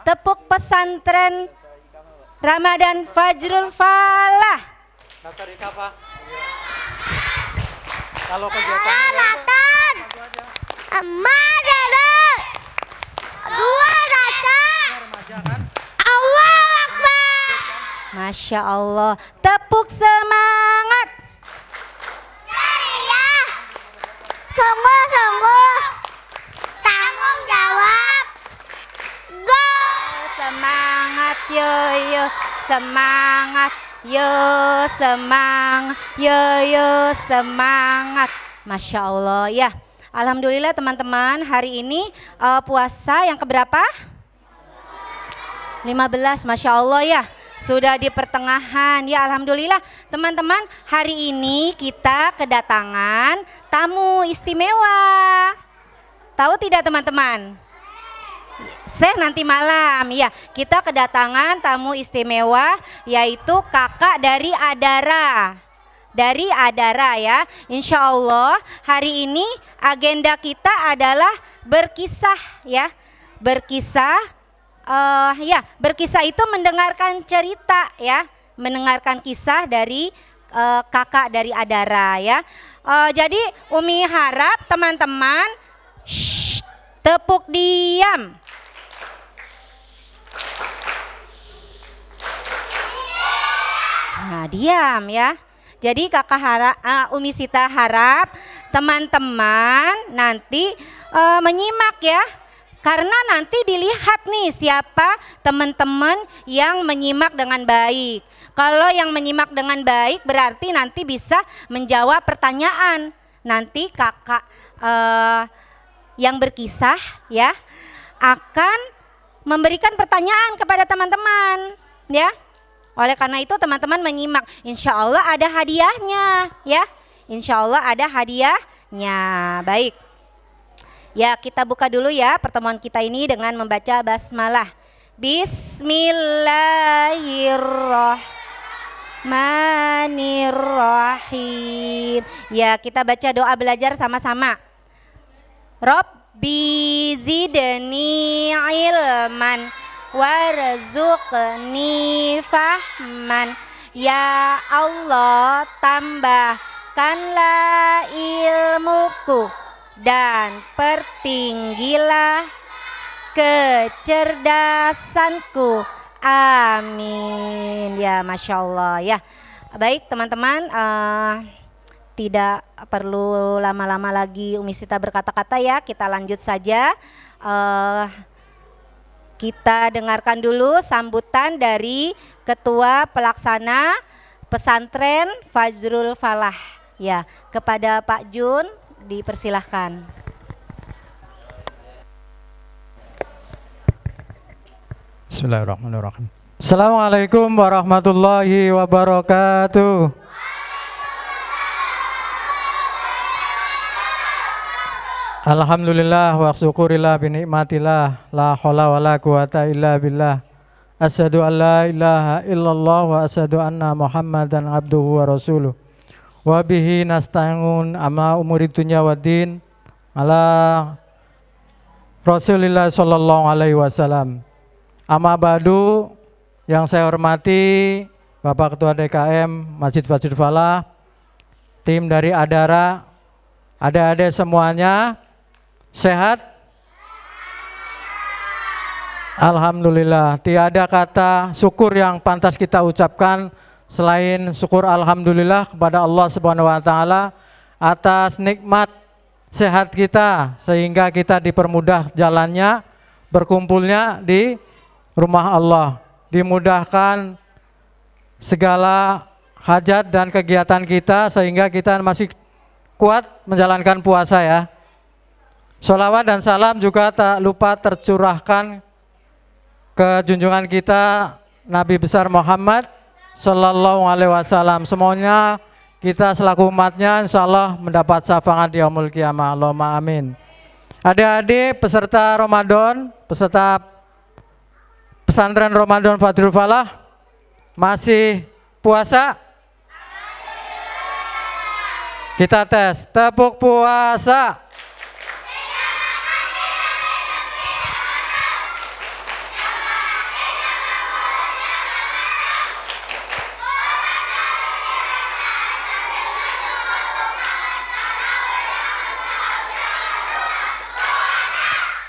tepuk pesantren Ramadan Fajrul Falah. Daftar IKA, Pak. Kalau kegiatannya Natan. Emak dede. Dua rasa. remaja kan? Allah Akbar. Masya Allah. Tepuk semangat. Ya. Sungguh-sungguh. Tanggung jawab. Go. Semangat yo yo, semangat yo, semangat yo yo, semangat. Masya Allah ya. Alhamdulillah teman-teman, hari ini puasa yang keberapa? 15, Masya Allah ya. Sudah di pertengahan ya, alhamdulillah teman-teman. Hari ini kita kedatangan tamu istimewa. Tahu tidak teman-teman? Nanti malam ya, kita kedatangan tamu istimewa, yaitu kakak dari Adara. Dari Adara ya. Insya Allah hari ini agenda kita adalah berkisah ya. Berkisah berkisah itu mendengarkan cerita ya, mendengarkan kisah dari kakak dari Adara ya. Jadi Umi harap teman-teman tepuk diam. Nah, diam ya. Jadi Umi Sita harap teman-teman nanti menyimak ya. Karena nanti dilihat nih siapa teman-teman yang menyimak dengan baik. Kalau yang menyimak dengan baik berarti nanti bisa menjawab pertanyaan. Nanti kakak yang berkisah ya akan memberikan pertanyaan kepada teman-teman ya. Oleh karena itu teman-teman menyimak, insya Allah ada hadiahnya ya. Insya Allah ada hadiahnya. Baik. Ya, kita buka dulu ya pertemuan kita ini dengan membaca basmalah. Bismillahirrahmanirrahim. Ya, kita baca doa belajar sama-sama. Rabbi zidni ilman warzuqni fahman. Ya Allah, tambahkanlah ilmuku dan pertinggilah kecerdasanku. Amin. Ya, Masya Allah ya. Baik teman-teman, tidak perlu lama-lama lagi Umi Sita berkata-kata ya. Kita lanjut saja. Kita dengarkan dulu sambutan dari Ketua Pelaksana Pesantren Fajrul Falah ya. Kepada Pak Jun dipersilahkan. Bismillahirrahmanirrahim. Assalamualaikum warahmatullahi wabarakatuh. Alhamdulillah wa syukurillah bi nikmatillah la haula wala quwata illa billah. Asyhadu an la ilaha illallah wa asyhadu anna Muhammadan abduhu wa rasuluh. Wa bihi nasta'in amma umuri dunya waddin ala Rasulillah sallallahu alaihi wasallam. Amma ba'du, yang saya hormati Bapak Ketua DKM Masjid Fajrul Falah, tim dari Adara, adik-adik semuanya sehat? Alhamdulillah. Tiada kata syukur yang pantas kita ucapkan selain syukur alhamdulillah kepada Allah Subhanahu wa taala atas nikmat sehat kita sehingga kita dipermudah jalannya, berkumpulnya di rumah Allah, dimudahkan segala hajat dan kegiatan kita sehingga kita masih kuat menjalankan puasa ya. Sholawat dan salam juga tak lupa tercurahkan ke junjungan kita Nabi besar Muhammad Sallallahu Alaihi Wasallam. Semuanya kita selaku umatnya insya Allah mendapat syafaat di yaumul qiyamah. Allahumma amin. Adik-adik peserta Ramadan, peserta pesantren Ramadan Fajrul Falah masih puasa? Kita tes, tepuk puasa.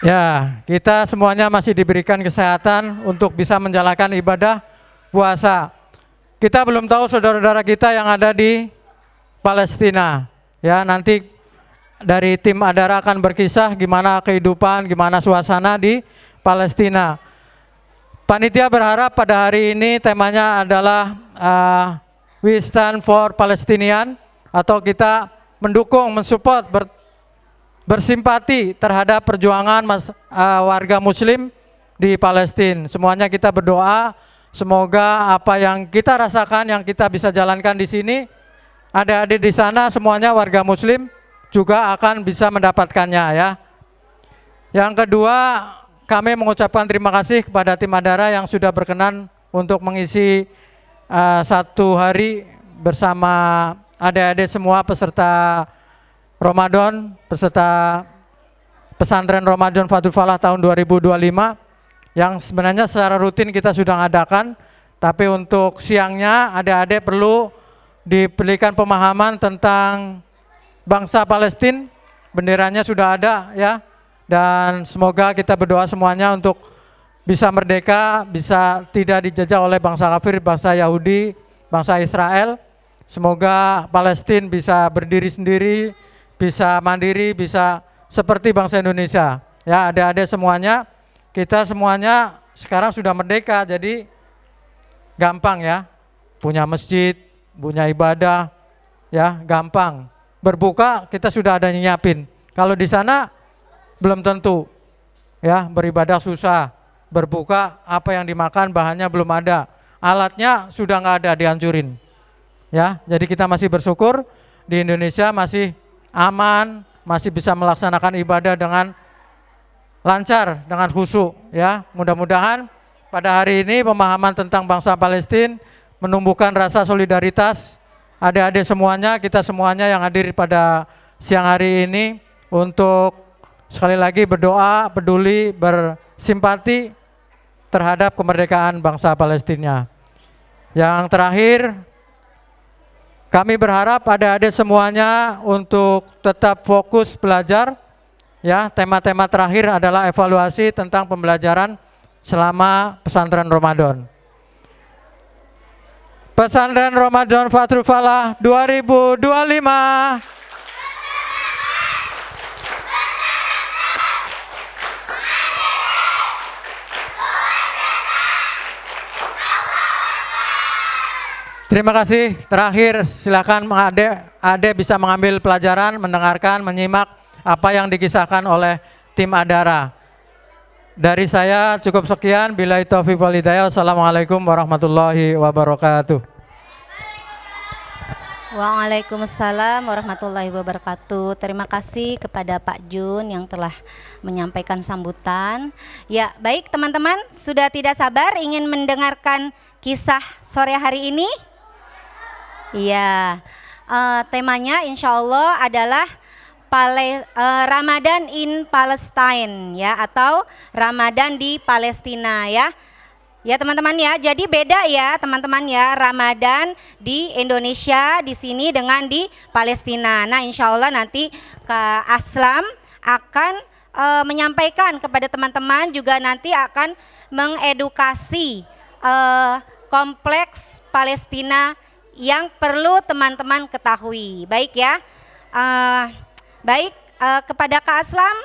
Ya, kita semuanya masih diberikan kesehatan untuk bisa menjalankan ibadah puasa. Kita belum tahu saudara-saudara kita yang ada di Palestina. Ya, nanti dari tim Adara akan berkisah gimana kehidupan, gimana suasana di Palestina. Panitia berharap pada hari ini temanya adalah We Stand for Palestinian, atau kita mendukung, mensupport, bersimpati terhadap perjuangan warga muslim di Palestina. Semuanya kita berdoa semoga apa yang kita rasakan, yang kita bisa jalankan di sini, adik-adik di sana semuanya warga muslim juga akan bisa mendapatkannya ya. Yang kedua, kami mengucapkan terima kasih kepada tim Adara yang sudah berkenan untuk mengisi satu hari bersama adik-adik semua peserta Ramadan, peserta pesantren Ramadan Fathul Falah tahun 2025, yang sebenarnya secara rutin kita sudah ngadakan, tapi untuk siangnya adik-adik perlu diberikan pemahaman tentang bangsa Palestina. Benderanya sudah ada ya, dan semoga kita berdoa semuanya untuk bisa merdeka, bisa tidak dijajah oleh bangsa kafir, bangsa Yahudi, bangsa Israel. Semoga Palestina bisa berdiri sendiri, bisa mandiri, bisa seperti bangsa Indonesia. Ya, adik-adik semuanya, kita semuanya sekarang sudah merdeka, jadi gampang ya, punya masjid, punya ibadah, ya gampang. Berbuka kita sudah ada nyiapin. Kalau di sana belum tentu, ya beribadah susah, berbuka apa yang dimakan bahannya belum ada, alatnya sudah nggak ada, dihancurin. Ya, jadi kita masih bersyukur di Indonesia masih aman, masih bisa melaksanakan ibadah dengan lancar, dengan khusyuk ya. Mudah-mudahan pada hari ini pemahaman tentang bangsa Palestina menumbuhkan rasa solidaritas adik-adik semuanya, kita semuanya yang hadir pada siang hari ini, untuk sekali lagi berdoa, peduli, bersimpati terhadap kemerdekaan bangsa Palestina. Yang terakhir, kami berharap adik-adik semuanya untuk tetap fokus belajar. Ya, tema-tema terakhir adalah evaluasi tentang pembelajaran selama pesantren Ramadan. Pesantren Ramadan Fathul Falah 2025. Terima kasih. Terakhir silakan adik bisa mengambil pelajaran, mendengarkan, menyimak apa yang dikisahkan oleh tim Adara. Dari saya cukup sekian. Billahi taufiq wal hidayah. Wassalamualaikum warahmatullahi wabarakatuh. Waalaikumsalam warahmatullahi wabarakatuh. Terima kasih kepada Pak Jun yang telah menyampaikan sambutan. Ya, baik teman-teman, sudah tidak sabar ingin mendengarkan kisah sore hari ini? Iya, temanya insya Allah adalah Ramadan in Palestine ya, atau Ramadan di Palestina ya. Ya teman-teman ya, jadi beda ya teman-teman ya, Ramadan di Indonesia di sini dengan di Palestina. Nah insya Allah nanti Kak Aslam akan menyampaikan kepada teman-teman, juga nanti akan mengedukasi kompleks Palestina yang perlu teman-teman ketahui. Baik ya, kepada Kak Aslam,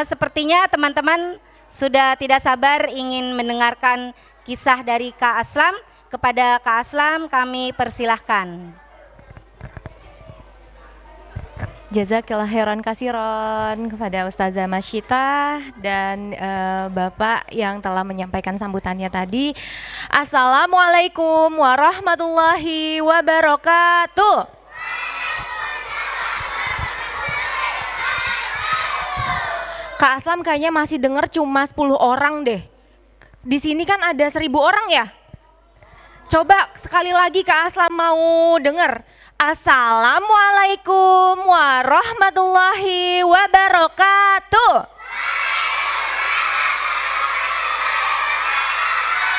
sepertinya teman-teman sudah tidak sabar ingin mendengarkan kisah dari Kak Aslam. Kepada Kak Aslam kami persilahkan. Jazakillah khairan kasiron kepada Ustazah Masyita dan Bapak yang telah menyampaikan sambutannya tadi. Assalamualaikum warahmatullahi wabarakatuh. Kak Aslam kayaknya masih dengar cuma 10 orang deh. Di sini kan ada 1000 orang ya. Coba sekali lagi Kak Aslam mau dengar. Assalamualaikum warahmatullahi wabarakatuh.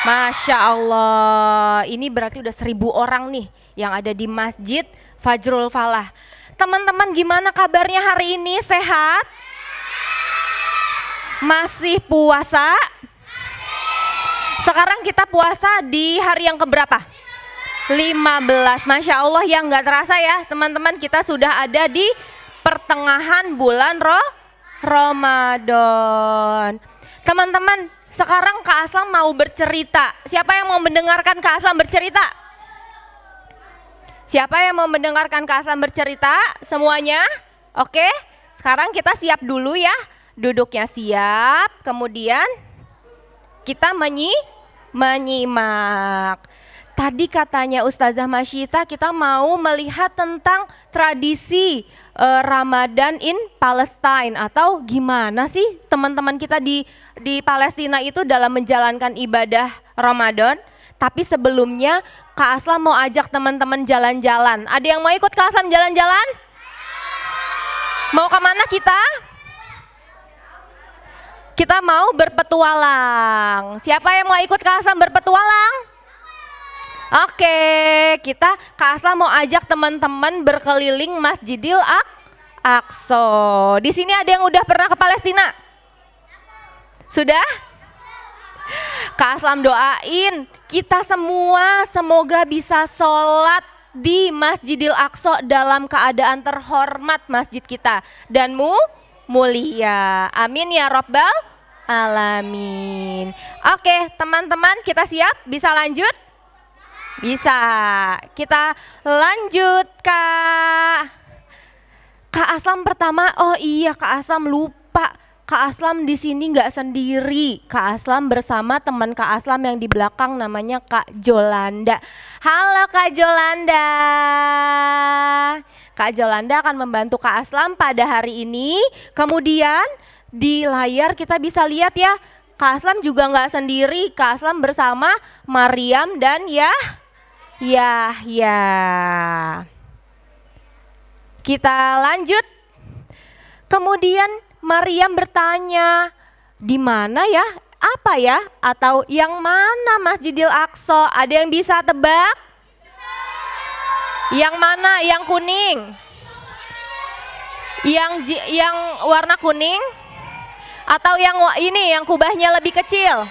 Masya Allah, ini berarti udah 1000 orang nih yang ada di Masjid Fajrul Falah. Teman-teman gimana kabarnya hari ini, sehat? Masih puasa? Sekarang kita puasa di hari yang keberapa? 15. Masya Allah ya, nggak terasa ya teman-teman, kita sudah ada di pertengahan bulan Ramadan. Teman-teman, sekarang Kak Aslam mau bercerita. Siapa yang mau mendengarkan Kak Aslam bercerita? Siapa yang mau mendengarkan Kak Aslam bercerita? Semuanya? Oke, sekarang kita siap dulu ya. Duduknya siap, kemudian kita menyimak. Tadi katanya Ustazah Masyita kita mau melihat tentang tradisi Ramadan in Palestine, atau gimana sih teman-teman kita di Palestina itu dalam menjalankan ibadah Ramadan. Tapi sebelumnya Kak Aslam mau ajak teman-teman jalan-jalan. Ada yang mau ikut Kak Aslam jalan-jalan? Mau kemana kita? Kita mau berpetualang. Siapa yang mau ikut Kak Aslam berpetualang? Oke, Kak Aslam mau ajak teman-teman berkeliling Masjidil Aqsa. Di sini ada yang udah pernah ke Palestina? Sudah? Kak Aslam doain kita semua semoga bisa sholat di Masjidil Aqsa dalam keadaan terhormat masjid kita dan mulia. Amin ya Rabbal Alamin. Oke teman-teman, kita siap? Bisa lanjut? Bisa. Kita lanjut Kak. Kak Aslam pertama, oh iya Kak Aslam lupa. Kak Aslam di sini nggak sendiri. Kak Aslam bersama teman Kak Aslam yang di belakang namanya Kak Jolanda. Halo Kak Jolanda. Kak Jolanda akan membantu Kak Aslam pada hari ini. Kemudian di layar kita bisa lihat ya, Kak Aslam juga nggak sendiri. Kak Aslam bersama Mariam dan Yahya. Kita lanjut. Kemudian Mariam bertanya, di mana ya? Apa ya? Atau yang mana Masjidil Aqsa? Ada yang bisa tebak? Yang mana? Yang kuning? Yang warna kuning? Atau yang ini, yang kubahnya lebih kecil?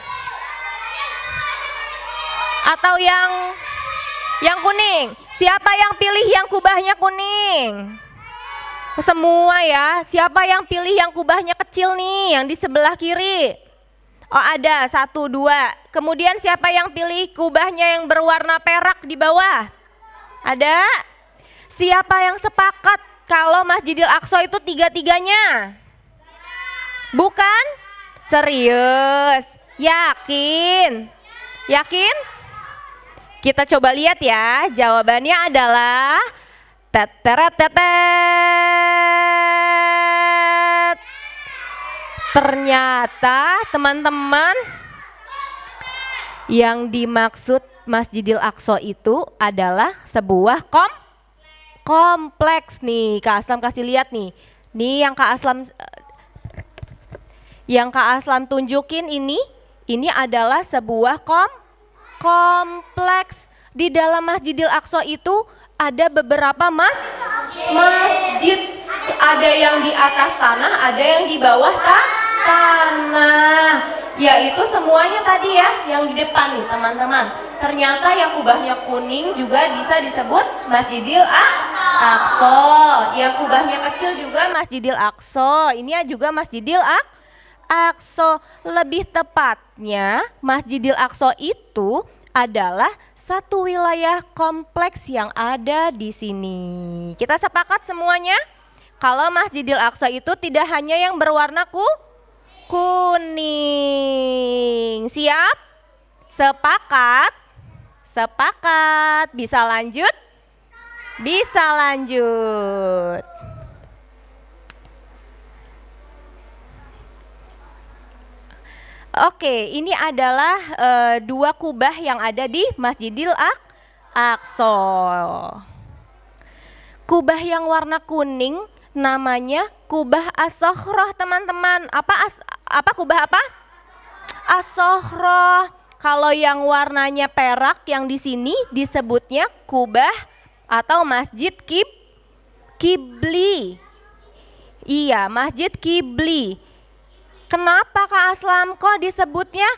Atau yang kuning? Siapa yang pilih yang kubahnya kuning? Semua ya. Siapa yang pilih yang kubahnya kecil nih, yang di sebelah kiri? Oh ada, 1, 2. Kemudian siapa yang pilih kubahnya yang berwarna perak di bawah? Ada? Siapa yang sepakat kalau Masjidil Aqsa itu 3-3-nya? Bukan? Serius? Yakin? Yakin? Kita coba lihat ya. Jawabannya adalah tetet. Ternyata teman-teman, yang dimaksud Masjidil Aqsa itu adalah sebuah kompleks nih. Kak Aslam kasih lihat nih. Nih yang Kak Aslam tunjukin ini adalah sebuah kompleks. Di dalam Masjidil Aqsa itu ada beberapa masjid. Ada yang di atas tanah, ada yang di bawah tanah. Yaitu semuanya tadi ya, yang di depan nih teman-teman. Ternyata yang kubahnya kuning juga bisa disebut Masjidil Aqsa. Yang kubahnya kecil juga Masjidil Aqsa. Ini juga Masjidil Aqsa. Lebih tepatnya Masjidil Aqsa itu adalah satu wilayah kompleks yang ada di sini. Kita sepakat semuanya kalau Masjidil Aqsa itu tidak hanya yang berwarna kuning. Siap? Sepakat? Sepakat. Bisa lanjut? Bisa lanjut. Oke, ini adalah 2 kubah yang ada di Masjidil Aqsa. Kubah yang warna kuning namanya kubah As-Sokhroh teman-teman. Apa kubah apa? As-Sokhroh. Kalau yang warnanya perak yang di sini disebutnya kubah atau Masjid Kibli. Iya, Masjid Kibli. Kenapa Kak Aslam kok disebutnya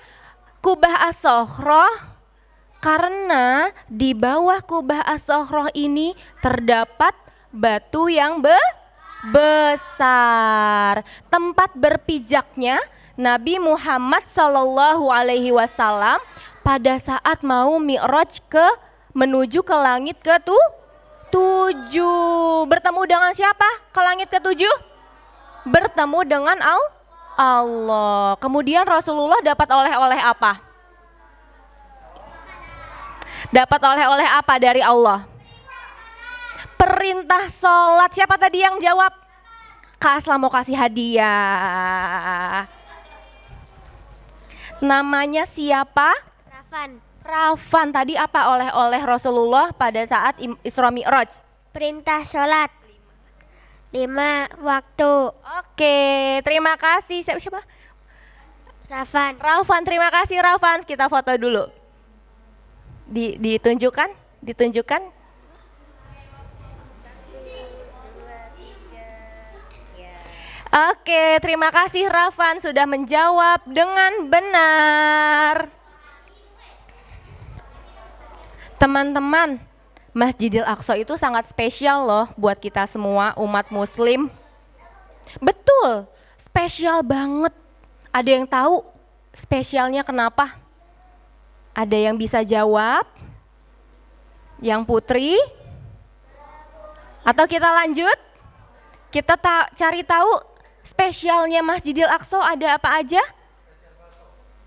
Kubah As-Sokhroh? Karena di bawah Kubah As-Sokhroh ini terdapat batu yang besar. Tempat berpijaknya Nabi Muhammad Sallallahu Alaihi Wasallam pada saat mau mi'raj menuju ke langit ke-7. Bertemu dengan siapa ke langit ke-7? Bertemu dengan Allah. Kemudian Rasulullah dapat oleh-oleh apa? Dapat oleh-oleh apa dari Allah? Perintah sholat. Siapa tadi yang jawab? Kak Aslam mau kasih hadiah. Namanya siapa? Rafan. Tadi apa oleh-oleh Rasulullah pada saat Isra Mi'raj? Perintah sholat 5 waktu. Oke, terima kasih. Siapa? Rafan. Terima kasih Rafan. Kita foto dulu. Ditunjukkan. Oke, terima kasih Rafan sudah menjawab dengan benar. Teman-teman, Masjidil Aqsa itu sangat spesial loh buat kita semua umat muslim. Betul, spesial banget. Ada yang tahu spesialnya kenapa? Ada yang bisa jawab? Yang Putri? Atau kita lanjut? Kita cari tahu spesialnya Masjidil Aqsa ada apa aja?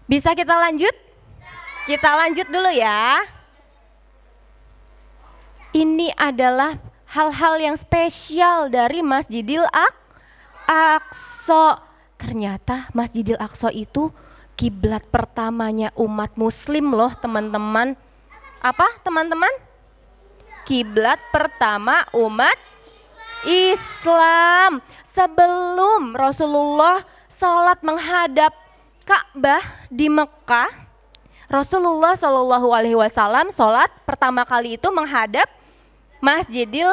Bisa kita lanjut? Kita lanjut dulu ya. Ini adalah hal-hal yang spesial dari Masjidil Aqsa. Ternyata Masjidil Aqsa itu kiblat pertamanya umat muslim loh teman-teman. Apa teman-teman? Kiblat pertama umat Islam. Sebelum Rasulullah sholat menghadap Ka'bah di Mekah, Rasulullah Shallallahu Alaihi Wasallam sholat pertama kali itu menghadap Masjidil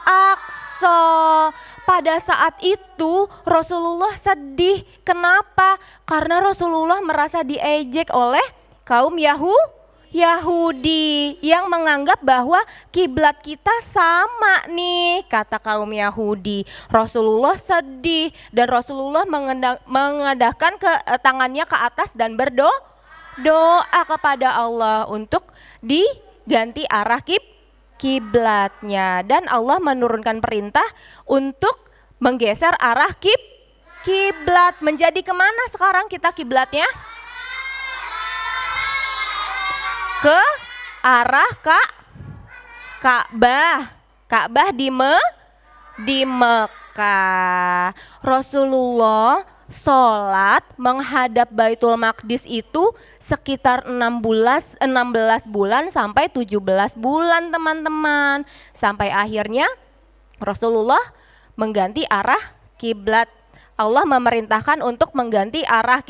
Aqsa. Pada saat itu Rasulullah sedih. Kenapa? Karena Rasulullah merasa diejek oleh kaum Yahudi yang menganggap bahwa kiblat kita sama nih, kata kaum Yahudi. Rasulullah sedih dan Rasulullah mengadakan tangannya ke atas dan berdoa kepada Allah untuk diganti arah kiblatnya, dan Allah menurunkan perintah untuk menggeser arah kiblat. Menjadi kemana sekarang kita kiblatnya? Ke arah Ka'bah di Mekah. Rasulullah sholat menghadap Baitul Maqdis itu sekitar 16 bulan sampai 17 bulan teman-teman. Sampai akhirnya Rasulullah mengganti arah kiblat. Allah memerintahkan untuk mengganti arah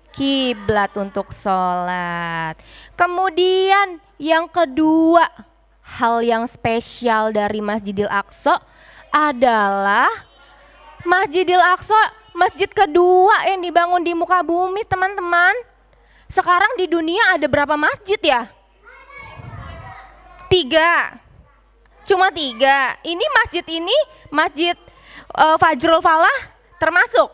kiblat untuk sholat. Kemudian yang kedua, hal yang spesial dari Masjidil Aqsa adalah Masjidil Aqsa masjid kedua yang dibangun di muka bumi teman-teman. Sekarang di dunia ada berapa masjid ya? 3. Cuma 3. Ini masjid Fajrul Falah termasuk.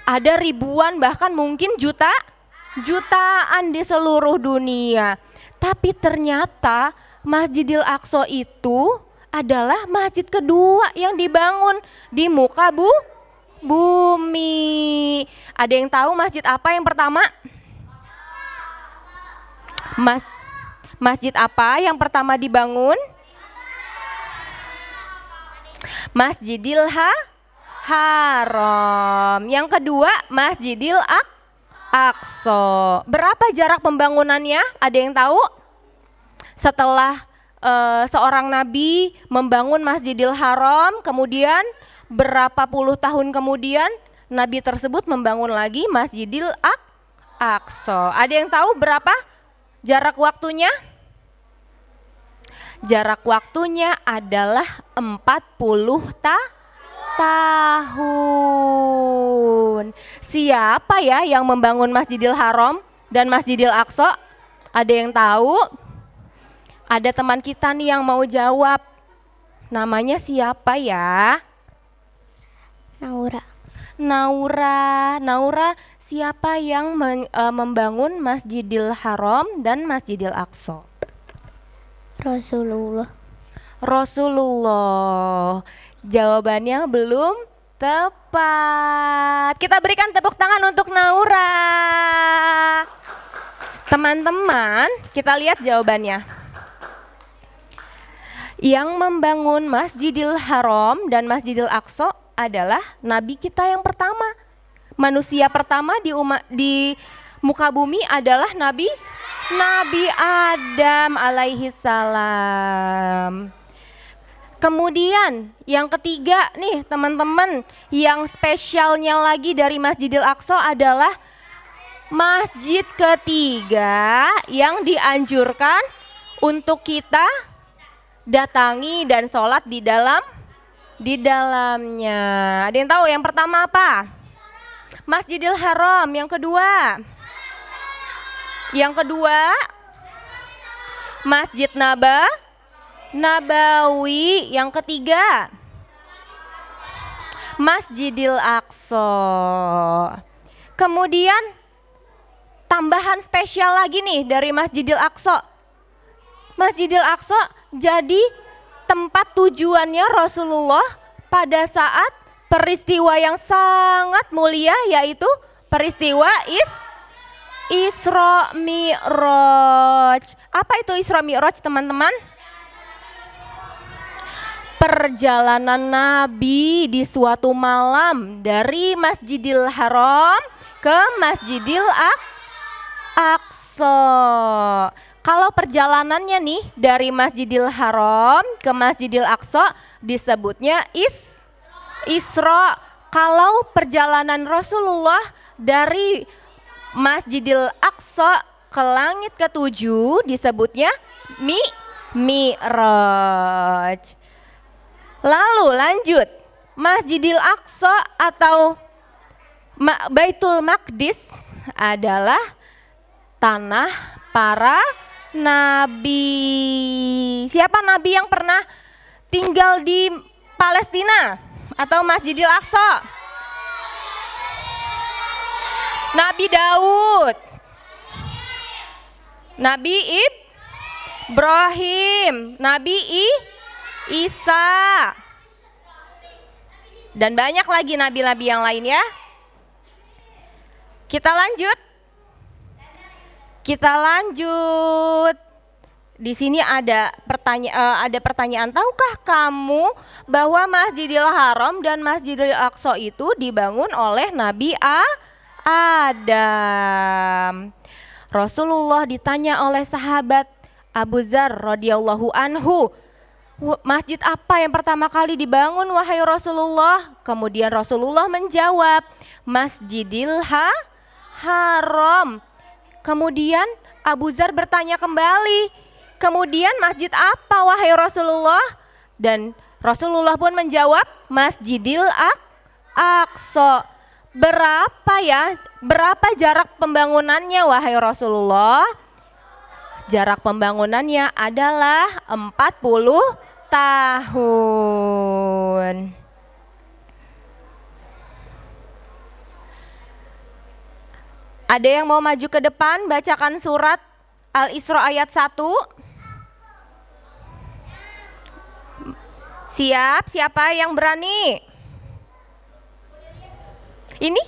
Ada ribuan bahkan mungkin jutaan di seluruh dunia. Tapi ternyata Masjidil Aqsa itu adalah masjid kedua yang dibangun di muka bumi. Ada yang tahu masjid apa yang pertama? Masjid apa yang pertama dibangun? Masjidil Haram. Yang kedua Masjidil Aqsa. Berapa jarak pembangunannya? Ada yang tahu? Setelah seorang nabi membangun Masjidil Haram, kemudian berapa puluh tahun kemudian nabi tersebut membangun lagi Masjidil Aqsa. Ada yang tahu berapa jarak waktunya? Jarak waktunya adalah 40 tahun. Siapa ya yang membangun Masjidil Haram dan Masjidil Aqsa? Ada yang tahu? Ada teman kita nih yang mau jawab. Namanya siapa ya? Naura. Naura, siapa yang membangun Masjidil Haram dan Masjidil Aqsa? Rasulullah. Jawabannya belum tepat. Kita berikan tepuk tangan untuk Naura. Teman-teman, kita lihat jawabannya. Yang membangun Masjidil Haram dan Masjidil Aqsa adalah Nabi kita yang pertama. Manusia pertama di muka bumi adalah Nabi Adam alaihi salam. Kemudian yang ketiga nih teman-teman, yang spesialnya lagi dari Masjidil Aqsa adalah masjid ketiga yang dianjurkan untuk kita datangi dan sholat di dalamnya. Ada yang tahu yang pertama apa? Masjidil Haram. Yang kedua Masjid Nabawi. Yang ketiga Masjidil Aqsa. Kemudian tambahan spesial lagi nih dari Masjidil Aqsa. Masjidil Aqsa jadi tempat tujuannya Rasulullah pada saat peristiwa yang sangat mulia, yaitu peristiwa Isra Mi'raj. Apa itu Isra Mi'raj teman-teman? Perjalanan Nabi di suatu malam dari Masjidil Haram ke Masjidil Aqsa. Kalau perjalanannya nih dari Masjidil Haram ke Masjidil Aqsa disebutnya Isra. Kalau perjalanan Rasulullah dari Masjidil Aqsa ke langit ketujuh disebutnya Mi'raj. Lalu lanjut, Masjidil Aqsa atau Baitul Maqdis adalah tanah para nabi. Siapa nabi yang pernah tinggal di Palestina atau Masjidil Aqsa? Nabi Daud, Nabi Ibrahim, Nabi Isa, dan banyak lagi nabi-nabi yang lain ya. Kita lanjut. Di sini ada pertanyaan, tahukah kamu bahwa Masjidil Haram dan Masjidil Aqsa itu dibangun oleh Nabi Adam? Rasulullah ditanya oleh sahabat Abu Dzar radhiyallahu anhu, masjid apa yang pertama kali dibangun wahai Rasulullah? Kemudian Rasulullah menjawab, Masjidil Haram. Kemudian Abu Dzar bertanya kembali, kemudian masjid apa wahai Rasulullah? Dan Rasulullah pun menjawab, Masjidil Aqsa. Berapa jarak pembangunannya wahai Rasulullah? Jarak pembangunannya adalah 40 tahun. Ada yang mau maju ke depan bacakan surat Al-Isra ayat 1? Siap, siapa yang berani? Ini?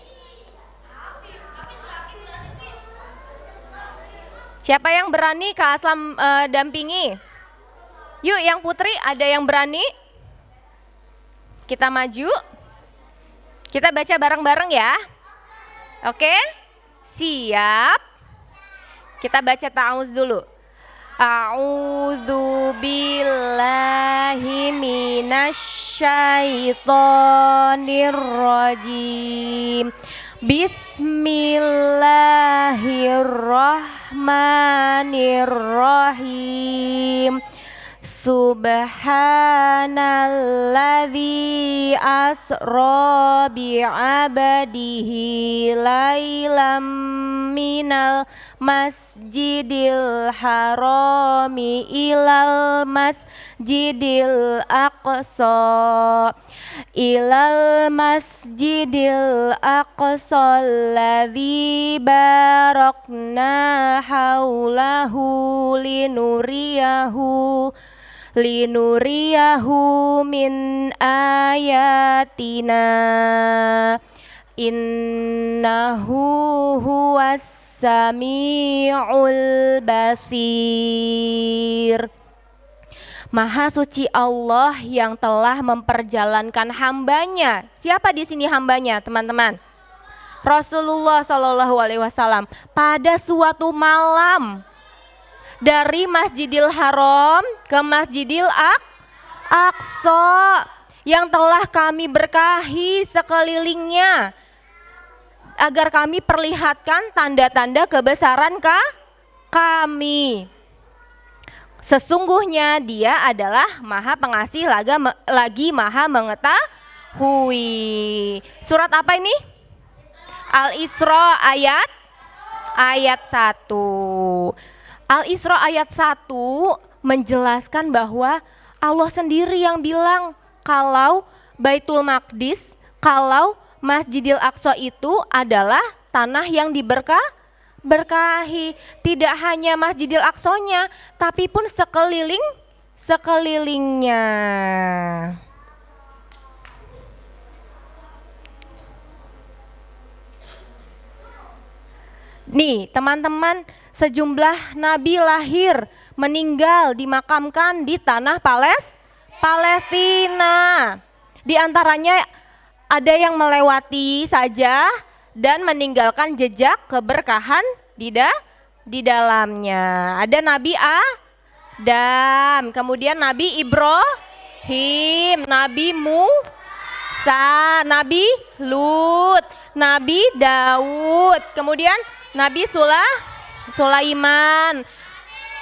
Siapa yang berani Kak Aslam dampingi? Yuk yang putri, ada yang berani? Kita maju. Kita baca bareng-bareng ya. Oke? Siap. Kita baca ta'awuz dulu. A'udzu billahi minasyaitonir rajim. Bismillahirrahmanirrahim. Subhanalladzi asra bi'abadihi lailam minal masjidil harami ilal masjidil aqsa alladzi barakna haulahu linuriyahu min ayatina innahu huwas sami'ul basir. Maha suci Allah yang telah memperjalankan hambanya. Siapa di sini hambanya, teman-teman? Rasulullah Shallallahu Alaihi Wasallam pada suatu malam dari Masjidil Haram ke Masjidil Aqsa yang telah kami berkahi sekelilingnya agar kami perlihatkan tanda-tanda kebesaran kami. Sesungguhnya Dia adalah Maha Pengasih lagi Maha Mengetahui. Surat apa ini? Al-Isra ayat 1. Al-Isra ayat 1 menjelaskan bahwa Allah sendiri yang bilang kalau Baitul Maqdis, kalau Masjidil Aqsa itu adalah tanah yang diberkahi. Tidak hanya Masjidil Aqsanya, tapi pun sekelilingnya. Nih teman-teman, sejumlah nabi lahir, meninggal, dimakamkan di tanah Palestina. Di antaranya ada yang melewati saja dan meninggalkan jejak keberkahan di dalamnya. Ada Nabi Adam, kemudian Nabi Ibrahim, Nabi Musa, Nabi Lut, Nabi Daud, kemudian Nabi Sulaiman,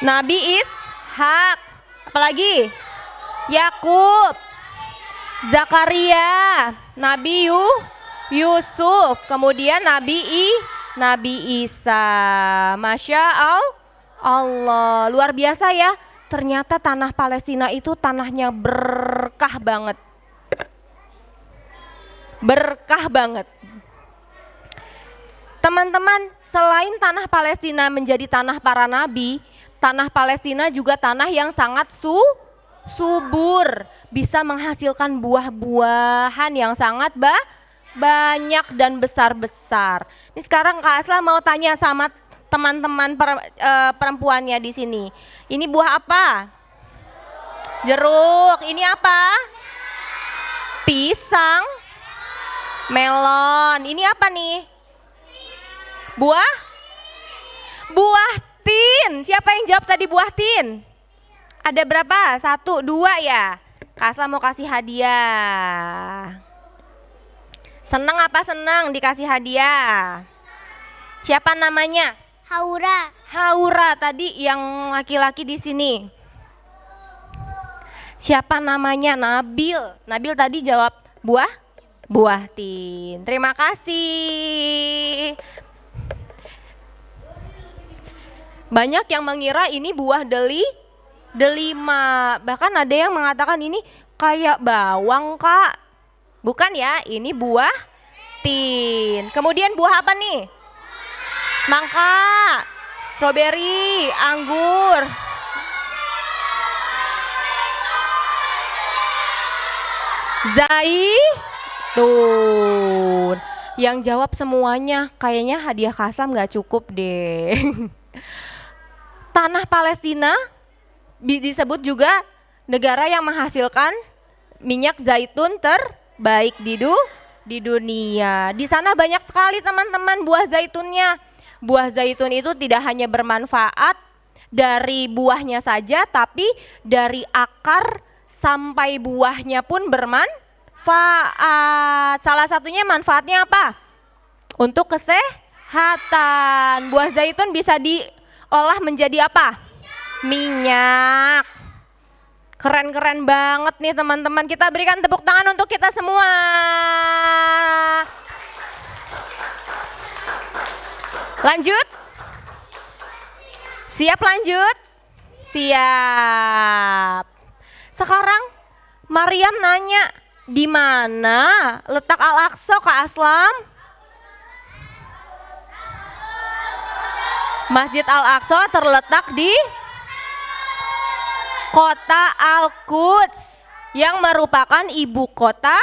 Nabi Ishak, apalagi Yakub, Zakaria, Nabi Yusuf, kemudian Nabi Isa. Masya Allah, luar biasa ya. Ternyata tanah Palestina itu tanahnya berkah banget. Berkah banget. Teman-teman, selain tanah Palestina menjadi tanah para nabi, tanah Palestina juga tanah yang sangat subur, bisa menghasilkan buah-buahan yang sangat banyak dan besar-besar. Ini sekarang Kak Asla mau tanya sama teman-teman perempuannya di sini. Ini buah apa? Jeruk. Ini apa? Pisang. Melon. Ini apa nih? Buah tin. Siapa yang jawab tadi buah tin? Ada berapa? 1, 2 ya? Kak Asla mau kasih hadiah. Senang apa senang dikasih hadiah? Siapa namanya? Haura. Haura tadi yang laki-laki di sini. Siapa namanya? Nabil. Nabil tadi jawab buah tin. Terima kasih. Banyak yang mengira ini buah delima. Bahkan ada yang mengatakan ini kayak bawang, Kak. Bukan ya, ini buah tin. Kemudian buah apa nih? Semangka, stroberi, anggur. Zaitun. Yang jawab semuanya, kayaknya hadiah Kaslam gak cukup deh. Tanah Palestina disebut juga negara yang menghasilkan minyak zaitun terbaik di dunia. Di sana banyak sekali teman-teman buah zaitunnya. Buah zaitun itu tidak hanya bermanfaat dari buahnya saja, tapi dari akar sampai buahnya pun bermanfaat. Salah satunya manfaatnya apa? Untuk kesehatan. Buah zaitun bisa diolah menjadi apa? Minyak. Keren-keren banget nih teman-teman. Kita berikan tepuk tangan untuk kita semua. Lanjut. Siap lanjut? Siap. Sekarang Maryam nanya, di mana letak Al-Aqsa, Kak Aslam? Masjid Al-Aqsa terletak di kota Al-Quds yang merupakan ibu kota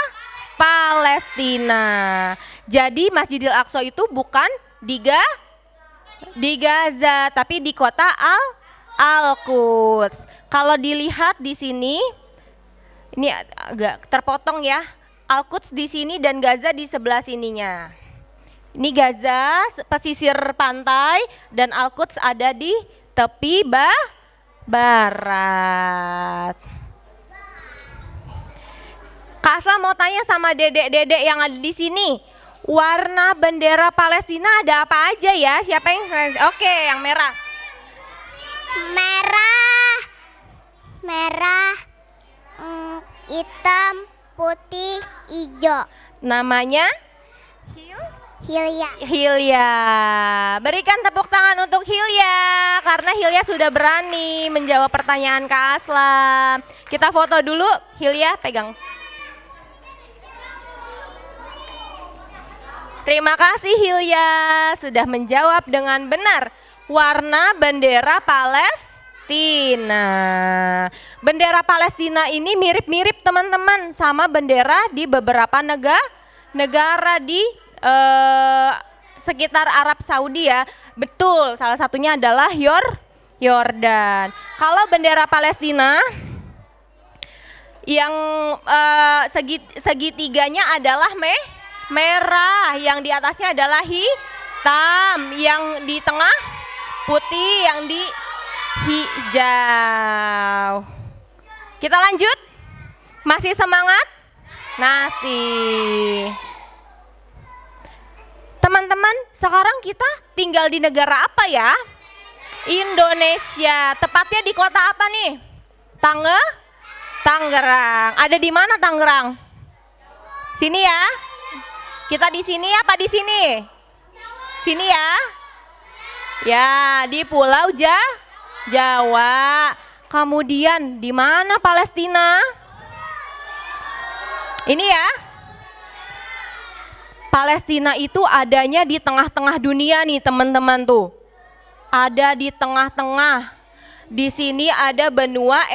Palestina. Jadi Masjidil Aqsa itu bukan di Gaza, tapi di kota Al-Quds. Kalau dilihat di sini, ini agak terpotong ya. Al-Quds di sini dan Gaza di sebelah sininya. Ini Gaza pesisir pantai dan Al-Quds ada di tepi barat. Kak Asla mau tanya sama dedek-dedek yang ada di sini. Warna bendera Palestina ada apa aja ya? Siapa yang Oke, yang merah. Merah, hitam, putih, hijau. Namanya Hilya. Berikan tepuk tangan untuk Hilya karena Hilya sudah berani menjawab pertanyaan Kak Aslam. Kita foto dulu. Hilya pegang. Terima kasih Hilya sudah menjawab dengan benar. Warna bendera Palestina. Bendera Palestina ini mirip-mirip teman-teman sama bendera di beberapa negara di sekitar Arab Saudi ya. Betul, salah satunya adalah Yordan. Kalau bendera Palestina yang segitiganya adalah merah, yang di atasnya adalah hitam, yang di tengah putih, yang di hijau. Kita lanjut? Masih semangat? Teman-teman, sekarang kita tinggal di negara apa ya? Indonesia. Tepatnya di kota apa nih? Tangerang. Ada di mana Tangerang? Sini ya. Kita di sini apa di sini? Sini ya. Ya, di Pulau Jawa. Kemudian di mana Palestina? Ini ya. Palestina itu adanya di tengah-tengah dunia nih teman-teman tuh. Ada di tengah-tengah. Di sini ada benua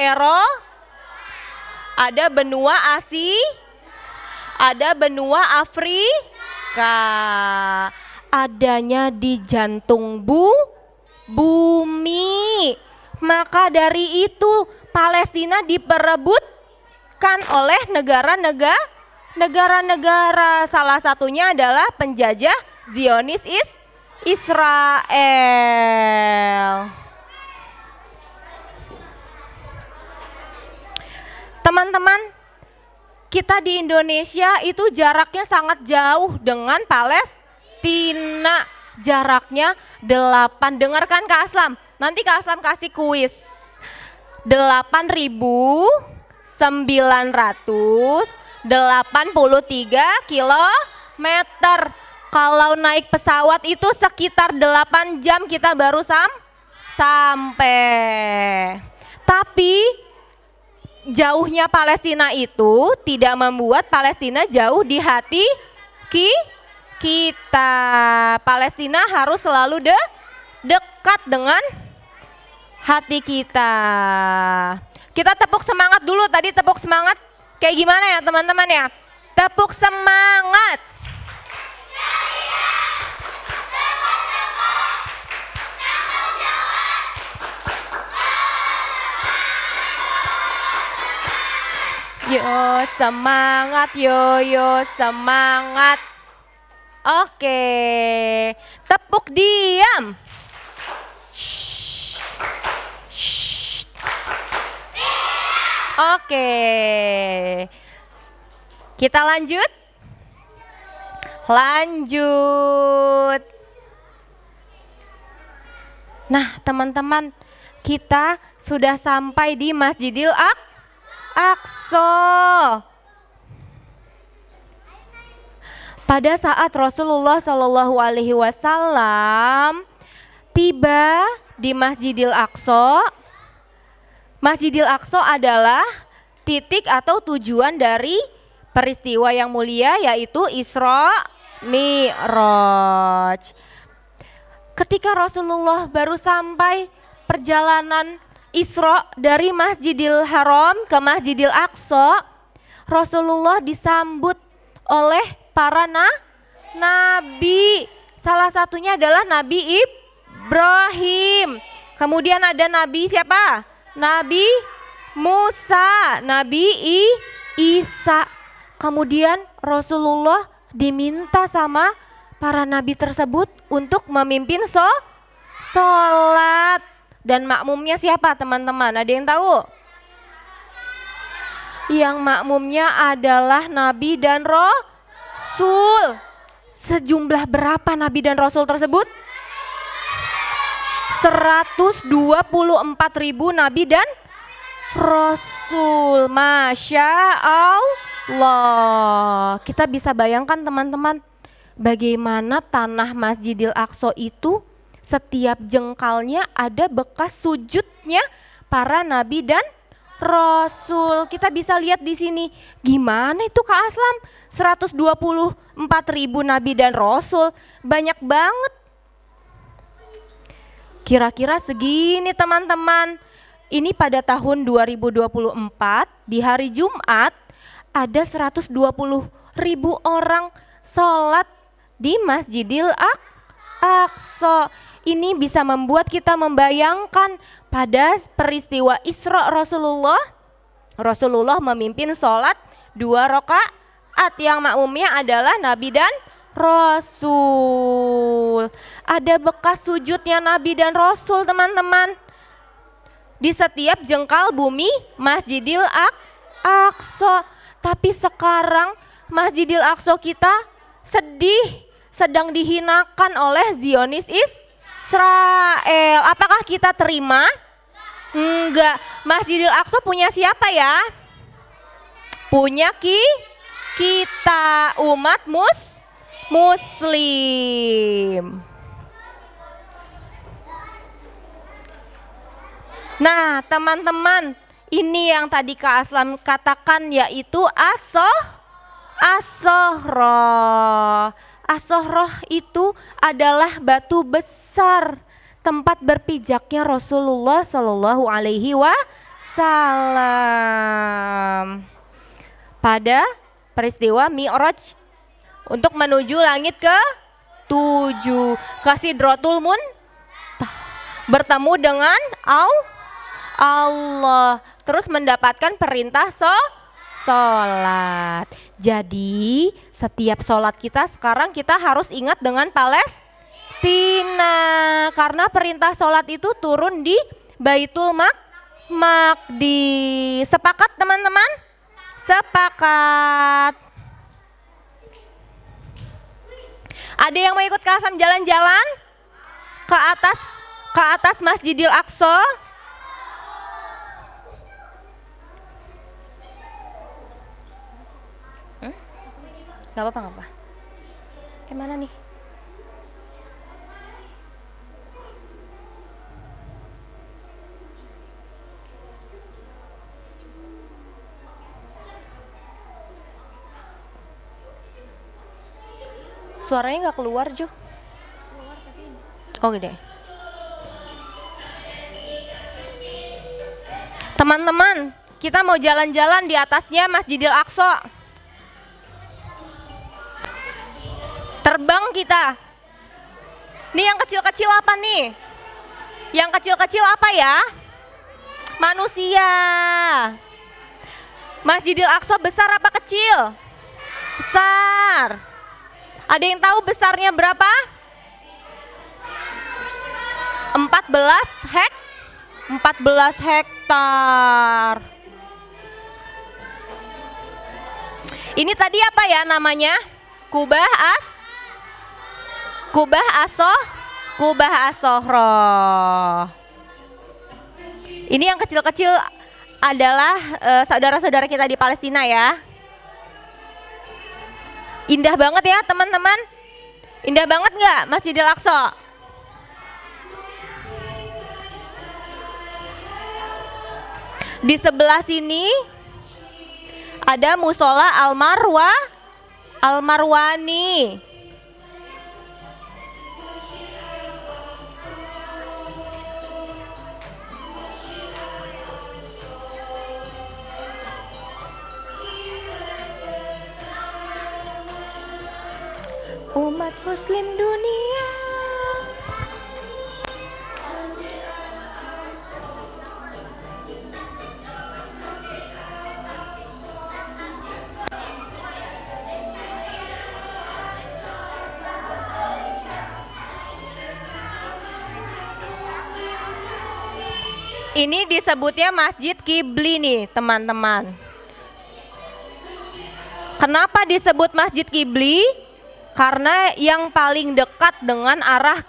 ada benua Asia, ada benua Afrika. Adanya di jantung bumi. Maka dari itu Palestina diperebutkan oleh negara-negara, salah satunya adalah penjajah Zionis Israel. Teman-teman, kita di Indonesia itu jaraknya sangat jauh dengan Palestina. Jaraknya 8. Dengarkan Kak Aslam, nanti Kak Aslam kasih kuis. 8.983 kilometer. Kalau naik pesawat itu sekitar 8 jam kita baru sampai. Tapi jauhnya Palestina itu tidak membuat Palestina jauh di hati kita. Palestina harus selalu dekat dengan hati kita. Kita tepuk semangat dulu. Tadi tepuk semangat kayak gimana ya teman-teman ya? Tepuk semangat. Yo semangat, yo semangat. Oke, tepuk diam. Oke, kita lanjut. Nah teman-teman, kita sudah sampai di Masjidil Aqsa. Pada saat Rasulullah Shallallahu Alaihi Wasallam tiba di Masjidil Aqsa, Masjidil Aqsa adalah titik atau tujuan dari peristiwa yang mulia yaitu Isra Mi'raj. Ketika Rasulullah baru sampai perjalanan Isra dari Masjidil Haram ke Masjidil Aqsa, Rasulullah disambut oleh para nabi. Salah satunya adalah Nabi Ibrahim. Kemudian ada Nabi siapa? Nabi Musa, Nabi Isa. Kemudian Rasulullah diminta sama para nabi tersebut untuk memimpin sholat. Dan makmumnya siapa teman-teman? Ada yang tahu? Yang makmumnya adalah nabi dan rasul. Sejumlah berapa nabi dan rasul tersebut? 124.000 nabi dan rasul. Masya Allah. Kita bisa bayangkan teman-teman, bagaimana tanah Masjidil Aqsa itu setiap jengkalnya ada bekas sujudnya para nabi dan rasul. Kita bisa lihat di sini. Gimana itu Kak Aslam? 124.000 nabi dan rasul. Banyak banget. Kira-kira segini teman-teman. Ini pada tahun 2024 di hari Jumat ada 120.000 orang sholat di Masjidil Aqsa. Ini bisa membuat kita membayangkan pada peristiwa Isra Rasulullah memimpin sholat 2 rakaat yang makmumnya adalah nabi dan rasul. Ada bekas sujudnya nabi dan rasul teman-teman di setiap jengkal bumi Masjidil Aqsa. Tapi sekarang Masjidil Aqsa kita sedih, sedang dihinakan oleh Zionis Israel. Apakah kita terima? Enggak. Masjidil Aqsa punya siapa ya? Punya kita umat muslim. Nah teman-teman, ini yang tadi Kak Aslam katakan yaitu As-Sohroh. As-Sohroh itu adalah batu besar tempat berpijaknya Rasulullah Shallallahu Alaihi Wasallam pada peristiwa Mi'raj untuk menuju langit ke-7 ke Sidratul Muntah, bertemu dengan Allah, terus mendapatkan perintah sholat. Jadi setiap sholat kita sekarang kita harus ingat dengan Palestina, karena perintah sholat itu turun di Baitul Maqdis. Sepakat teman-teman? Sepakat. Ada yang mau ikut Kak Aslam jalan-jalan ke atas Masjidil Aqsa? Gak apa-apa, gak apa. Mana nih? Suaranya gak keluar, Jo. Oh gede. Teman-teman, kita mau jalan-jalan di atasnya Masjidil Aqsa. Terbang kita. Nih yang kecil-kecil apa nih? Yang kecil-kecil apa ya? Manusia. Masjidil Aqsa besar apa kecil? Besar. Ada yang tahu besarnya berapa? 14 hektar. Ini tadi apa ya namanya? Kubah As-Sohroh. Ini yang kecil-kecil adalah saudara-saudara kita di Palestina ya. Indah banget ya teman-teman. Indah banget nggak Masjidil Aqsa? Di sebelah sini ada musola Al-Marwani. Umat muslim dunia. Ini disebutnya Masjid Kibli nih teman-teman. Kenapa disebut Masjid Kibli? Karena yang paling dekat dengan arah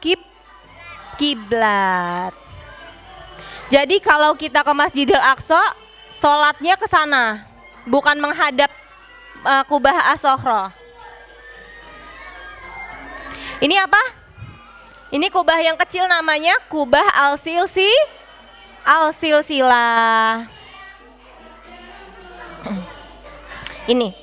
kiblat. Jadi kalau kita ke Masjidil Aqsa, sholatnya ke sana, bukan menghadap Kubah As-Sokhra. Ini apa? Ini kubah yang kecil namanya Kubah Al-Silsilah. Ini.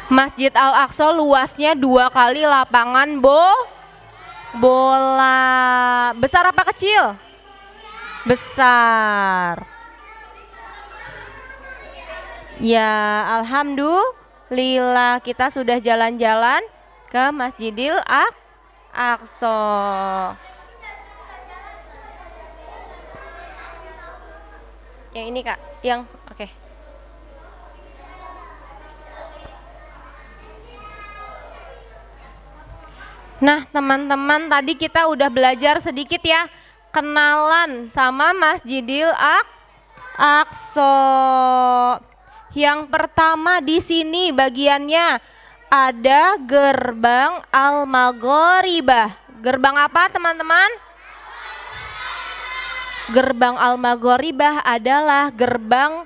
Masjid Al-Aqsa luasnya 2 kali lapangan bola. Besar apa kecil? Besar. Ya, alhamdulillah kita sudah jalan-jalan ke Masjidil Aqsa. Yang ini Kak, yang oke. Nah teman-teman, tadi kita udah belajar sedikit ya, kenalan sama Masjidil Aqsa. Yang pertama di sini bagiannya ada gerbang Al-Maghribah. Gerbang apa teman-teman? Gerbang Al-Maghribah adalah gerbang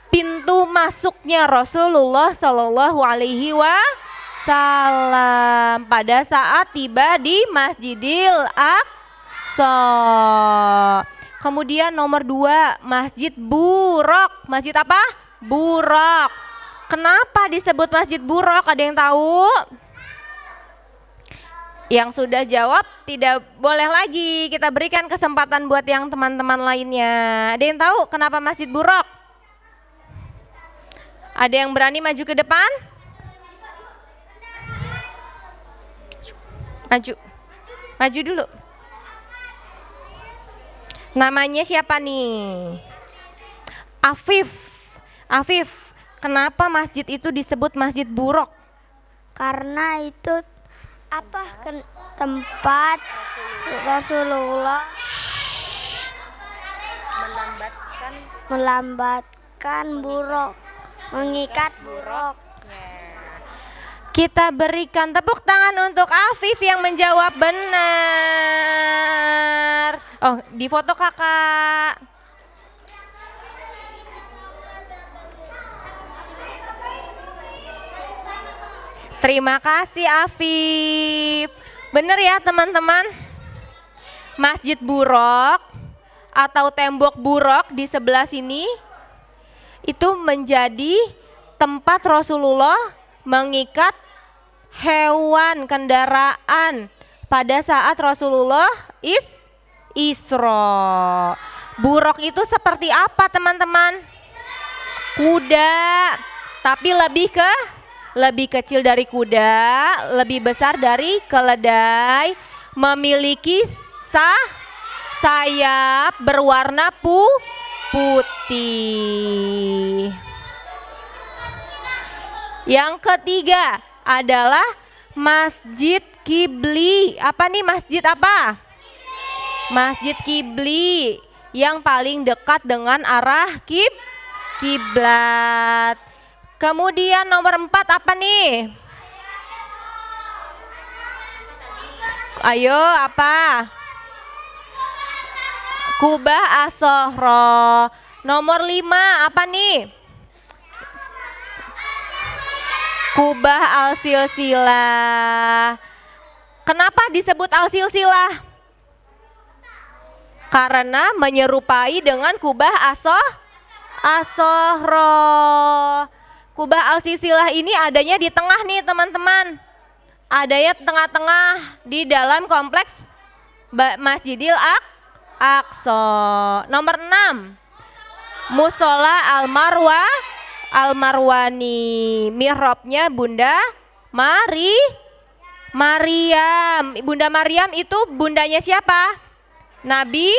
pintu masuknya Rasulullah Shallallahu Alaihi Wasallam pada saat tiba di Masjidil Aqsa. Kemudian nomor 2, Masjid Buraq. Masjid apa? Buraq. Kenapa disebut Masjid Buraq? Ada yang tahu? Yang sudah jawab tidak boleh lagi, kita berikan kesempatan buat yang teman-teman lainnya. Ada yang tahu kenapa Masjid Buraq? Ada yang berani maju ke depan? Maju dulu. Namanya siapa nih? Afif, kenapa masjid itu disebut Masjid Buraq? Karena itu tempat Rasulullah melambatkan buruk, mengikat buruk. Kita berikan tepuk tangan untuk Afif yang menjawab benar. Oh, di foto kakak. Terima kasih Afif. Benar ya teman-teman. Masjid Buraq atau tembok Buraq di sebelah sini itu menjadi tempat Rasulullah mengikat hewan kendaraan pada saat Rasulullah Isra. Buraq itu seperti apa teman-teman? Kuda. tapi lebih kecil dari kuda, lebih besar dari keledai, memiliki sayap berwarna putih. Yang ketiga adalah Masjid Kibli. Apa nih masjid apa? Masjid Kibli yang paling dekat dengan arah kiblat. Kemudian nomor 4 apa nih? Ayo apa? Kubah As-Sohro. Nomor 5 apa nih? Kubah Al-Silsilah. Kenapa disebut Al-Silsilah? Karena menyerupai dengan Kubah As-Sohro. Kubah Al-Silsilah ini adanya di tengah nih teman-teman. Adanya tengah-tengah di dalam kompleks Masjidil Aqsa. Nomor 6. Musola Al-Marwani. Mihrabnya Bunda Maryam. Bunda Maryam itu bundanya siapa? Nabi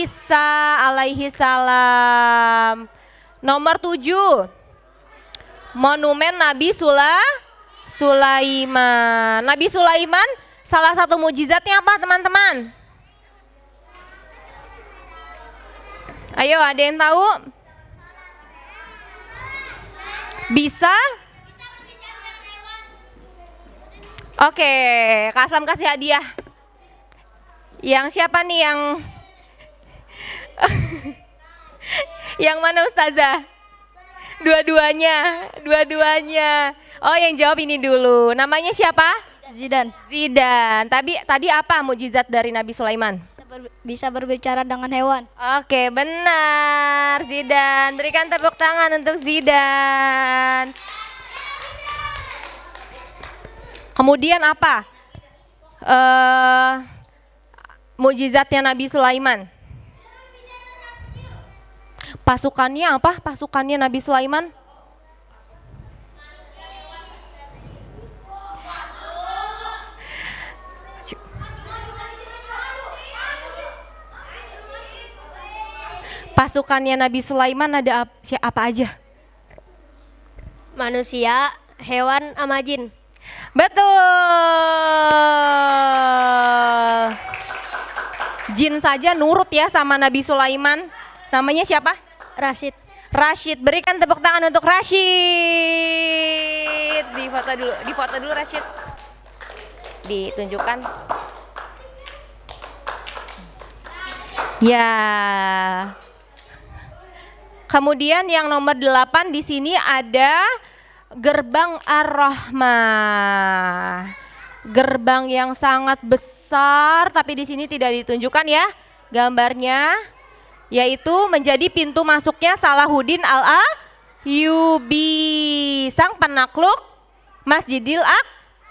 Isa alaihi salam. Nomor 7. Monumen Nabi Sulaiman. Nabi Sulaiman salah satu mukjizatnya apa teman-teman? Ayo, ada yang tahu? Bisa? Oke, Kak Aslam kasih hadiah. Yang siapa nih yang yang mana Ustazah? Dua-duanya. Oh, yang jawab ini dulu. Namanya siapa? Zidan. Tadi apa mukjizat dari Nabi Sulaiman? Bisa berbicara dengan hewan. Oke, benar Zidan. Berikan tepuk tangan untuk Zidan. Kemudian apa? Mukjizatnya Nabi Sulaiman. Pasukannya apa? Pasukannya Nabi Sulaiman? Pasukannya Nabi Sulaiman ada apa aja? Manusia, hewan, sama jin. Betul. Jin saja nurut ya sama Nabi Sulaiman. Namanya siapa? Rashid. Berikan tepuk tangan untuk Rashid. Di foto dulu Rashid. Ditunjukkan. Ya. Kemudian yang nomor 8 di sini ada gerbang Ar-Rahmah. Gerbang yang sangat besar, tapi di sini tidak ditunjukkan ya gambarnya, yaitu menjadi pintu masuknya Salahuddin Al-Ayyubi, sang penakluk Masjidil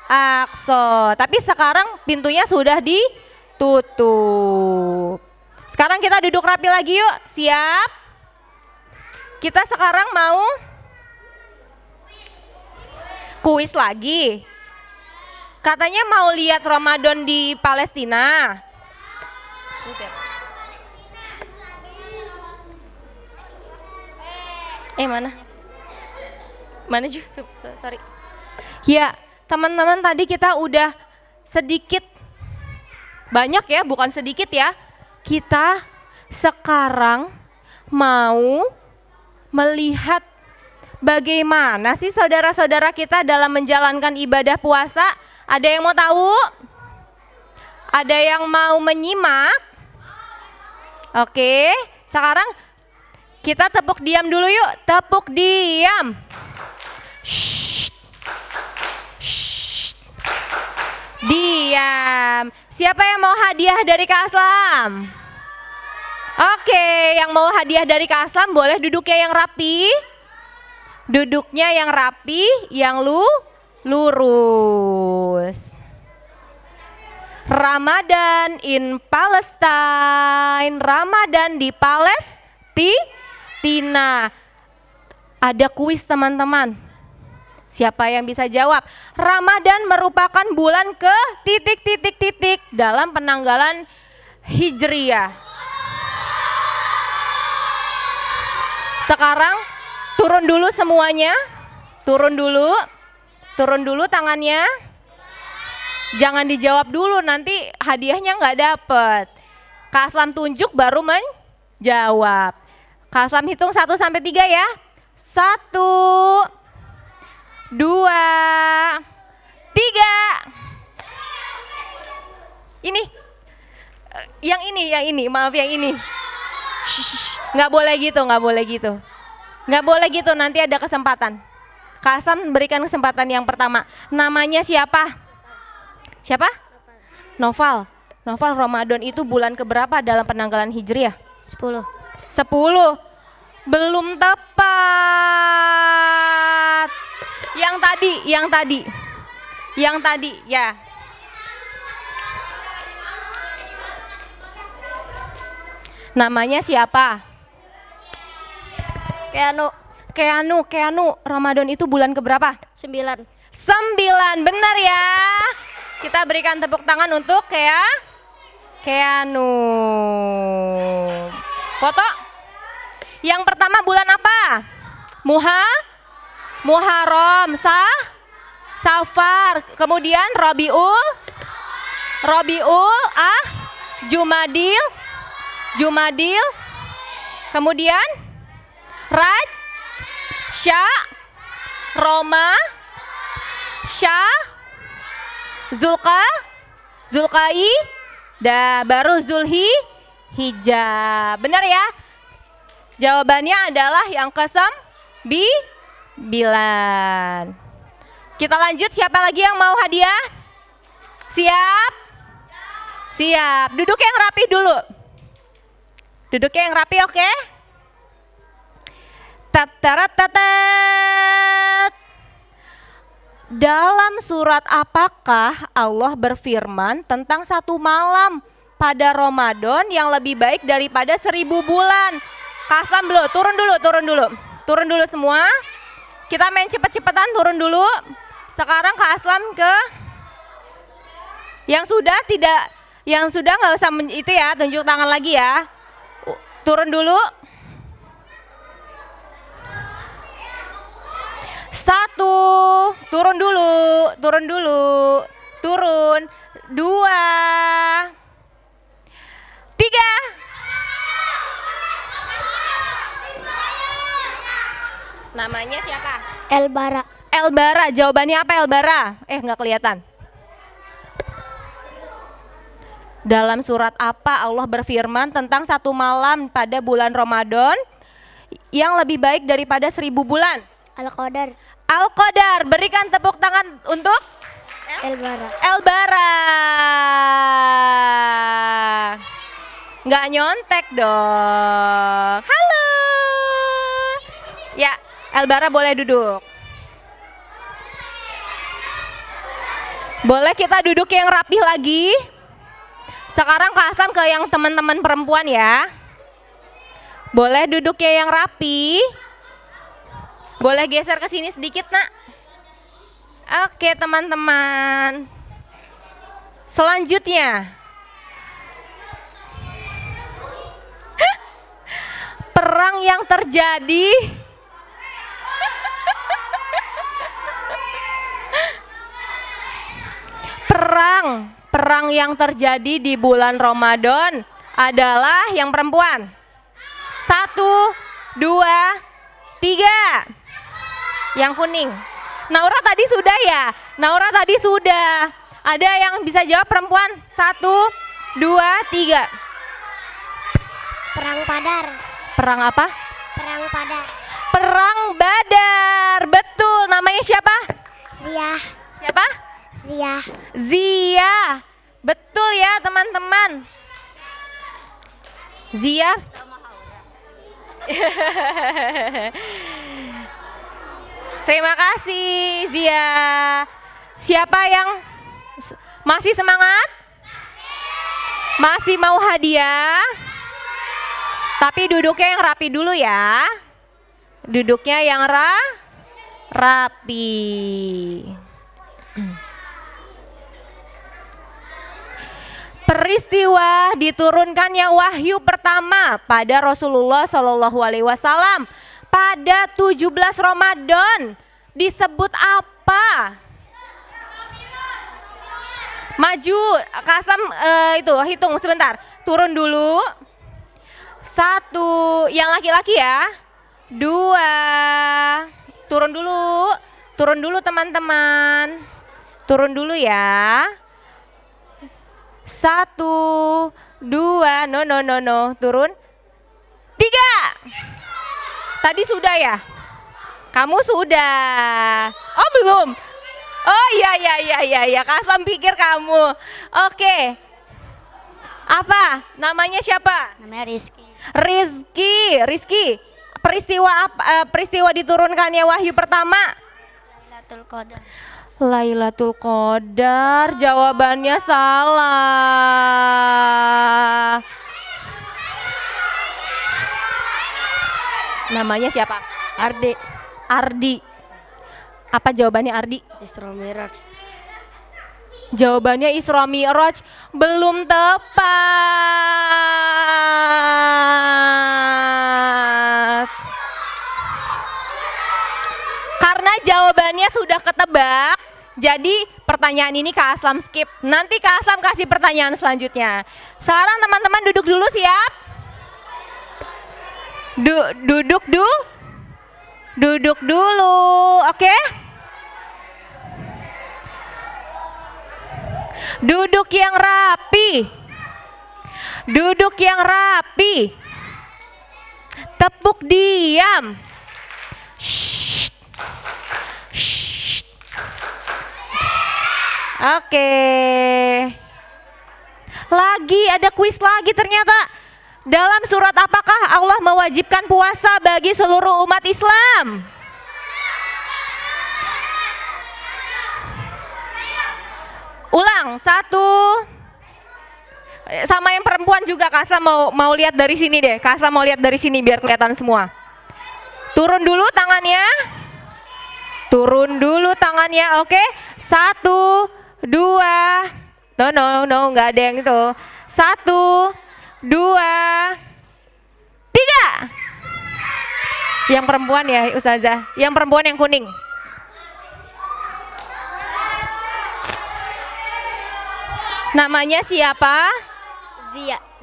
Aqsa. Tapi sekarang pintunya sudah ditutup. Sekarang kita duduk rapi lagi yuk. Siap? Kita sekarang mau kuis lagi. Katanya mau lihat Ramadan di Palestina. Mana? Mana juga? Sorry. Ya, teman-teman tadi kita udah sedikit, banyak ya, bukan sedikit ya. Kita sekarang mau melihat bagaimana sih saudara-saudara kita dalam menjalankan ibadah puasa. Ada yang mau tahu? Ada yang mau menyimak? Oke, sekarang kita tepuk diam dulu yuk. Tepuk diam. Shh. Shh. Diam. Siapa yang mau hadiah dari Kak Aslam? Oke, yang mau hadiah dari Kak Aslam boleh duduknya yang rapi. Duduknya yang rapi, yang lurus. Ramadan in Palestine, Ramadan di Palestina. Tina. Ada kuis teman-teman. Siapa yang bisa jawab? Ramadan merupakan bulan ke titik dalam penanggalan Hijriyah. Sekarang turun dulu semuanya. Turun dulu tangannya. Jangan dijawab dulu, nanti hadiahnya nggak dapet. Kak Aslam tunjuk baru menjawab. Kak Aslam hitung 1 sampai 3 ya. 1, 2, 3. Ini, yang ini, maaf yang ini. Nggak boleh gitu, nanti ada kesempatan. Kak Aslam berikan kesempatan yang pertama. Namanya siapa? Siapa? Noval. Ramadan itu bulan keberapa dalam penanggalan Hijriyah? 10. 10. Belum tepat. Yang tadi ya. Namanya siapa? Keanu. Ramadan itu bulan keberapa? 9. 9, benar ya. Kita berikan tepuk tangan untuk Keanu. Foto. Yang pertama bulan apa? Muharram, Safar. Kemudian Rabiul, Jumadil. Kemudian Roma, baru Zulhijjah. Benar ya? Jawabannya adalah yang ke-9. Kita lanjut, siapa lagi yang mau hadiah? Siap? Duduk yang rapi dulu. Oke? Tatarat. Dalam surat apakah Allah berfirman tentang satu malam pada Ramadan yang lebih baik daripada 1000 bulan? Kak Aslam dulu, turun dulu semua. Kita main cepet-cepetan, turun dulu. Sekarang Kak Aslam ke yang sudah nggak usah itu ya, tunjuk tangan lagi ya. Turun dulu. 1, turun dulu. 2, 3. Namanya siapa? Elbara. Jawabannya apa Elbara? Nggak kelihatan. Dalam surat apa Allah berfirman tentang satu malam pada bulan Ramadan yang lebih baik daripada 1000 bulan? Al-Qadar. Berikan tepuk tangan untuk Elbara. Nggak nyontek dong. Halo. Ya, Elbara boleh duduk. Boleh kita duduk yang rapih lagi. Sekarang Kak Aslam ke yang teman-teman perempuan ya. Boleh duduknya yang rapi. Boleh geser ke sini sedikit, Nak. Oke, teman-teman. Selanjutnya. Perang yang terjadi Perang yang terjadi di bulan Ramadan adalah yang perempuan. 1, 2, 3. Yang kuning. Naura tadi sudah ya? Ada yang bisa jawab perempuan? 1, 2, 3. Perang Badar. Perang apa? Perang Badar. Perang Badar. Betul. Namanya siapa? Ziyah. Siapa? Zia. Betul ya teman-teman. Zia. Terima kasih Zia. Siapa yang masih semangat? Masih mau hadiah? Tapi duduknya yang rapi dulu ya. Duduknya yang rapi. Peristiwa diturunkannya wahyu pertama pada Rasulullah Shallallahu Alaihi Wasallam pada 17 Ramadan disebut apa? Maju, Kasam itu hitung sebentar. Turun dulu. 1, yang laki-laki ya. 2, turun dulu teman-teman. Turun dulu ya. 1, 2, no, turun. 3. Tadi sudah ya? Kamu sudah. Oh belum? Oh iya, Kasam pikir kamu. Oke. Apa? Namanya siapa? Namanya Rizky. Rizky. Peristiwa diturunkannya wahyu pertama? Lailatul Qadar. Lailatul Qadar. Jawabannya salah. Namanya siapa? Ardi. Apa jawabannya Ardi? Isra Mi'raj. Jawabannya Isra Mi'raj. Belum tepat. Karena jawabannya sudah ketebak, jadi pertanyaan ini Kak Aslam skip. Nanti Kak Aslam kasih pertanyaan selanjutnya. Sekarang teman-teman duduk dulu, siap? Duduk dulu, oke? Duduk yang rapi. Tepuk diam. Shh. Oke. Lagi ada kuis lagi ternyata. Dalam surat apakah Allah mewajibkan puasa bagi seluruh umat Islam? Ulang, 1. Sama yang perempuan juga, Kasa mau lihat dari sini deh. Kasa mau lihat dari sini biar kelihatan semua. Turun dulu tangannya, oke? 1, 2. No, nggak ada yang itu. 1, 2, 3. Yang perempuan ya, Ustazah. Yang perempuan yang kuning. Namanya siapa?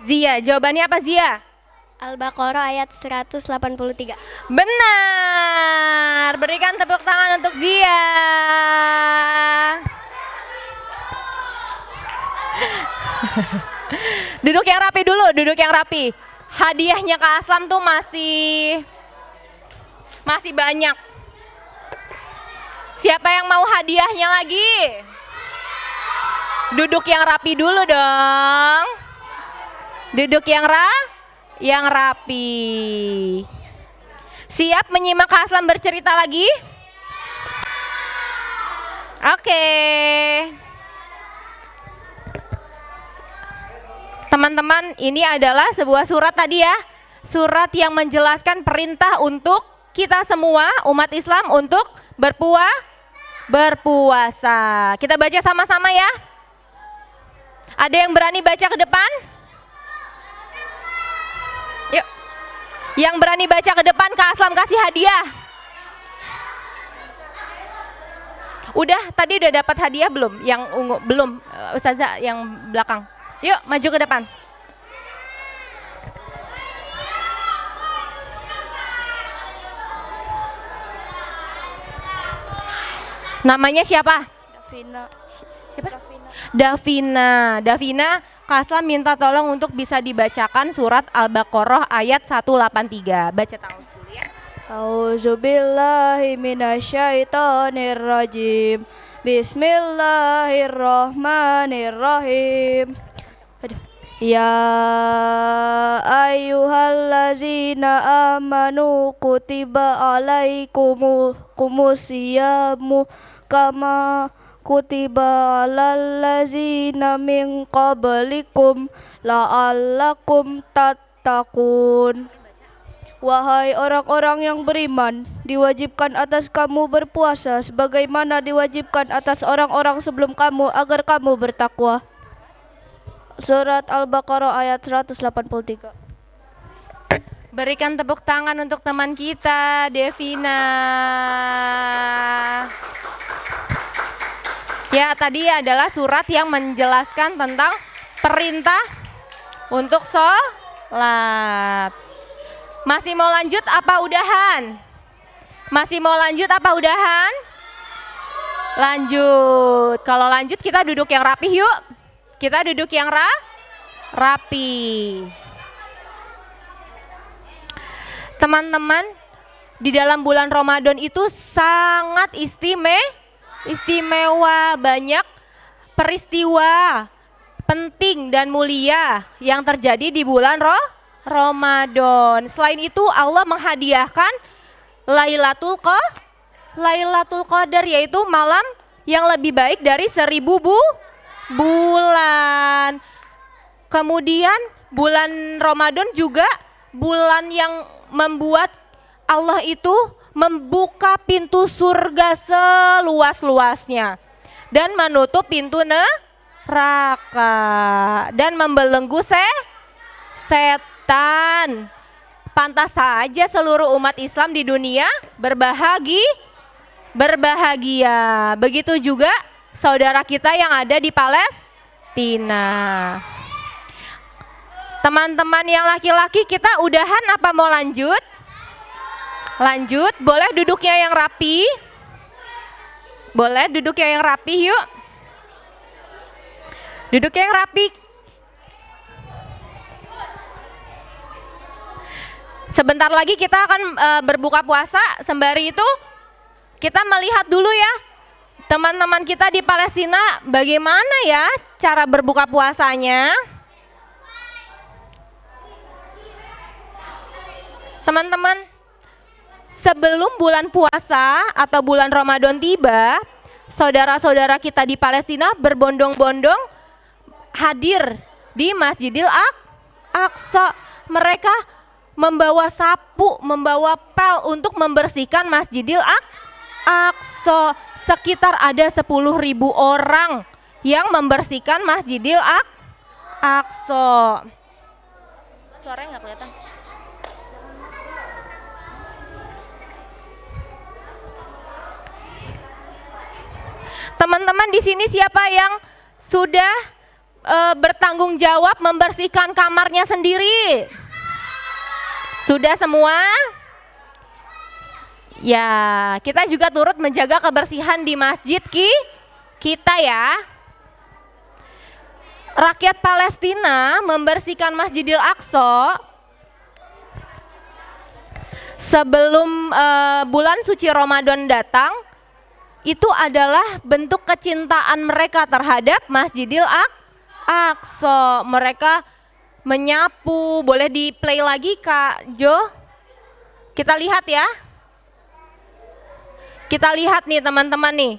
Zia. Jawabannya apa, Zia? Al-Baqarah ayat 183. Benar. Berikan tepuk tangan untuk Zia. Duduk yang rapi dulu, Hadiahnya Kak Aslam tuh masih banyak. Siapa yang mau hadiahnya lagi? Duduk yang rapi dulu dong. Duduk yang rapi. Siap menyimak Kak Aslam bercerita lagi? Oke. Teman-teman, ini adalah sebuah surat tadi ya. Surat yang menjelaskan perintah untuk kita semua umat Islam untuk berpuasa. Kita baca sama-sama ya. Ada yang berani baca ke depan? Yuk. Yang berani baca ke depan, Kak Aslam kasih hadiah. Tadi udah dapat hadiah belum? Yang ungu belum, Ustazah yang belakang. Yuk, maju ke depan. Namanya siapa? Davina, Kak Aslam minta tolong untuk bisa dibacakan surat Al-Baqarah ayat 183. Baca tahun dulu ya. A'udzubillahi minasyaitonirrajim. Bismillahirrahmanirrahim. Ya ayyuhallazina amanu kutiba alaikumusyamu kama kutiba alal ladzina min qablikum la'allakum tattaqun. Wahai orang-orang yang beriman, diwajibkan atas kamu berpuasa sebagaimana diwajibkan atas orang-orang sebelum kamu agar kamu bertakwa. Surat Al-Baqarah ayat 183. Berikan tepuk tangan untuk teman kita, Devina. Ya, tadi adalah surat yang menjelaskan tentang perintah untuk sholat. Masih mau lanjut apa udahan? Masih mau lanjut apa udahan? Lanjut. Kalau lanjut kita duduk yang rapi yuk. Kita duduk yang rapi. Teman-teman, di dalam bulan Ramadan itu sangat istimewa, banyak peristiwa penting dan mulia yang terjadi di bulan Ramadan. Selain itu Allah menghadiahkan Lailatul Qadar, yaitu malam yang lebih baik dari 1000 bulan. Kemudian bulan Ramadan juga bulan yang membuat Allah itu membuka pintu surga seluas-luasnya dan menutup pintu neraka dan membelenggu setan. Pantas saja seluruh umat Islam di dunia berbahagia. Begitu juga saudara kita yang ada di Palestina. Teman-teman yang laki-laki, kita udahan apa mau lanjut? Lanjut, boleh duduknya yang rapi. Boleh duduknya yang rapi yuk. Duduknya yang rapi. Sebentar lagi kita akan berbuka puasa. Sembari itu kita melihat dulu ya, teman-teman kita di Palestina bagaimana ya cara berbuka puasanya. Teman-teman, sebelum bulan puasa atau bulan Ramadan tiba, saudara-saudara kita di Palestina berbondong-bondong hadir di Masjidil Aqsa. Mereka membawa sapu, membawa pel untuk membersihkan Masjidil Aqsa. Sekitar ada 10.000 orang yang membersihkan Masjidil Aqsa. Suaranya nggak kelihatan. Teman-teman di sini siapa yang sudah bertanggung jawab membersihkan kamarnya sendiri? Sudah semua? Ya, kita juga turut menjaga kebersihan di masjid kita ya. Rakyat Palestina membersihkan Masjidil Aqsa sebelum bulan suci Ramadan datang. Itu adalah bentuk kecintaan mereka terhadap Masjidil Aqsa. Mereka menyapu. Boleh di play lagi Kak Jo? Kita lihat ya. Kita lihat nih teman-teman nih.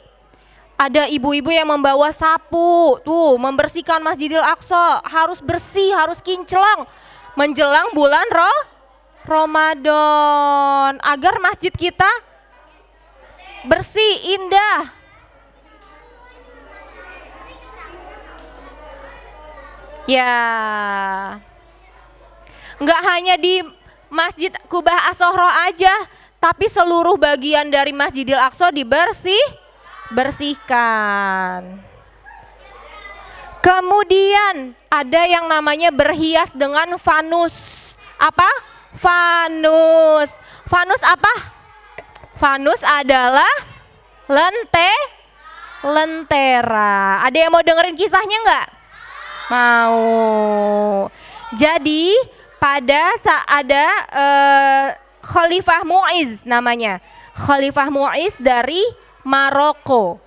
Ada ibu-ibu yang membawa sapu. Tuh, membersihkan Masjidil Aqsa. Harus bersih, harus kinclong. Menjelang bulan Ramadan. Agar masjid kita bersih, indah. Ya, nggak hanya di Masjid Kubah As-Sohra aja, tapi seluruh bagian dari Masjidil Aqsa bersihkan. Kemudian ada yang namanya berhias dengan fanus. Apa? Fanus. Fanus apa? Fanus adalah lentera. Ada yang mau dengerin kisahnya nggak? Mau. Jadi pada saat ada Khalifah Mu'iz namanya. Khalifah Mu'iz dari Maroko.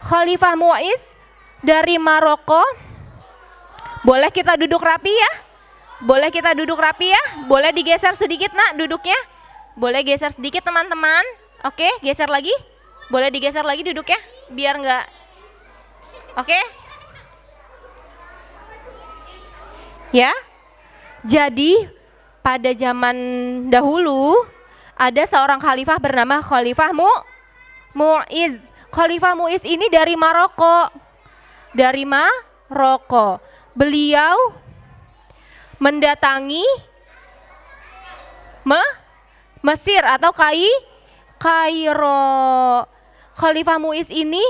Khalifah Mu'iz dari Maroko. Boleh kita duduk rapi ya? Boleh kita duduk rapi ya? Boleh digeser sedikit nak duduknya? Boleh geser sedikit teman-teman. Oke, geser lagi. Boleh digeser lagi duduknya biar enggak. Oke? Ya. Jadi pada zaman dahulu ada seorang khalifah bernama Khalifah Mu'iz. Khalifah Mu'iz ini dari Maroko. Dari Maroko. Beliau mendatangi Mesir atau Kairo. Khalifah Mu'iz ini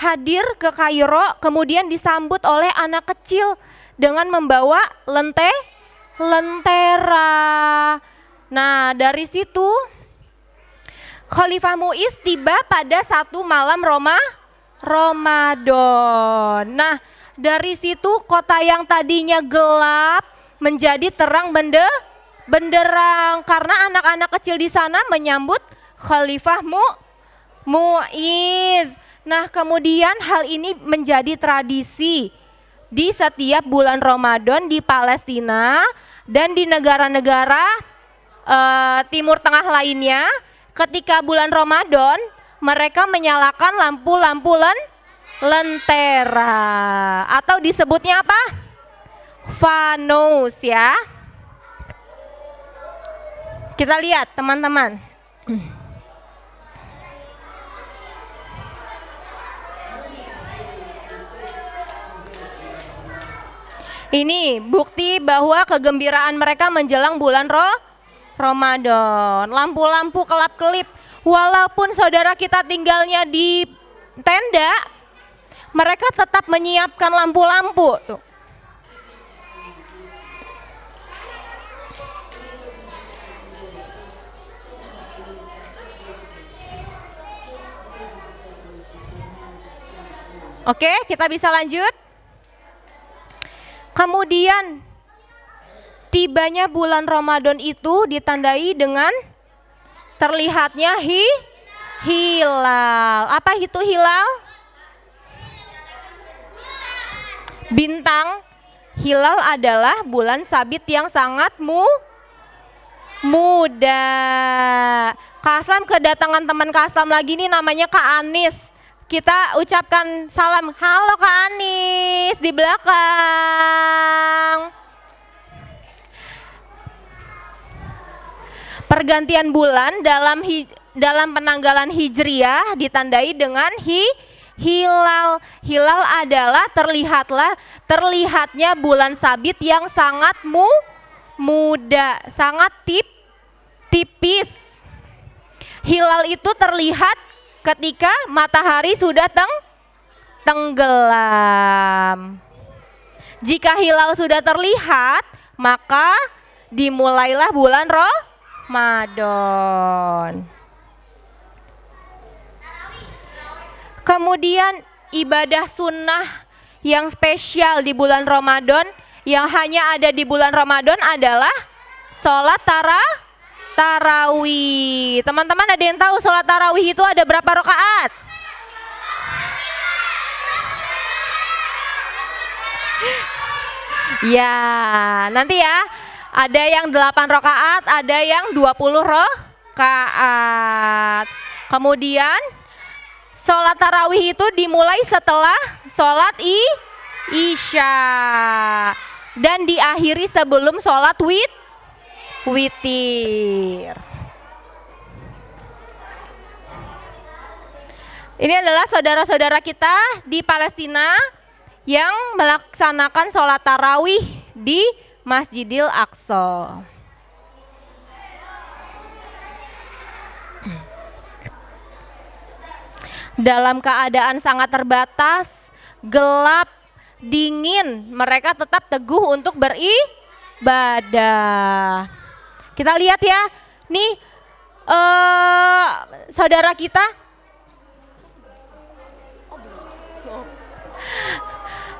hadir ke Kairo, kemudian disambut oleh anak kecil dengan membawa lentera. Nah, dari situ Khalifah Mu'iz tiba pada satu malam Ramadan. Nah, dari situ kota yang tadinya gelap menjadi terang benderang karena anak-anak kecil di sana menyambut Khalifah Mu'iz. Nah, kemudian hal ini menjadi tradisi di setiap bulan Ramadan di Palestina dan di negara-negara Timur Tengah lainnya. Ketika bulan Ramadan, mereka menyalakan lampu-lampu lentera atau disebutnya apa? Fanus ya. Kita lihat teman-teman. Ini bukti bahwa kegembiraan mereka menjelang bulan Ramadan. Lampu-lampu kelap-kelip. Walaupun saudara kita tinggalnya di tenda, mereka tetap menyiapkan lampu-lampu tuh. Oke, kita bisa lanjut. Kemudian tibanya bulan Ramadan itu ditandai dengan terlihatnya hilal. Apa itu hilal? Bintang. Hilal adalah bulan sabit yang sangat muda. Kasam kedatangan teman Kasam lagi nih, namanya Kak Anis. Kita ucapkan salam, halo Kak Anis di belakang. Pergantian bulan dalam penanggalan Hijriyah ditandai dengan hilal. Hilal adalah terlihatnya bulan sabit yang sangat muda, sangat tipis. Hilal itu terlihat ketika matahari sudah tenggelam. Jika hilal sudah terlihat, maka dimulailah bulan Ramadan. Kemudian ibadah sunnah yang spesial di bulan Ramadan, yang hanya ada di bulan Ramadan adalah sholat tarawih. Teman-teman ada yang tahu sholat tarawih itu ada berapa rakaat? Ya, nanti ya. Ada yang 8 rakaat, ada yang 20 rakaat. Kemudian sholat tarawih itu dimulai setelah sholat Isya dan diakhiri sebelum sholat witir. Ini adalah saudara-saudara kita di Palestina yang melaksanakan sholat tarawih di Masjidil Aqsa. Dalam keadaan sangat terbatas, gelap, dingin, mereka tetap teguh untuk beribadah. Kita lihat ya, nih saudara kita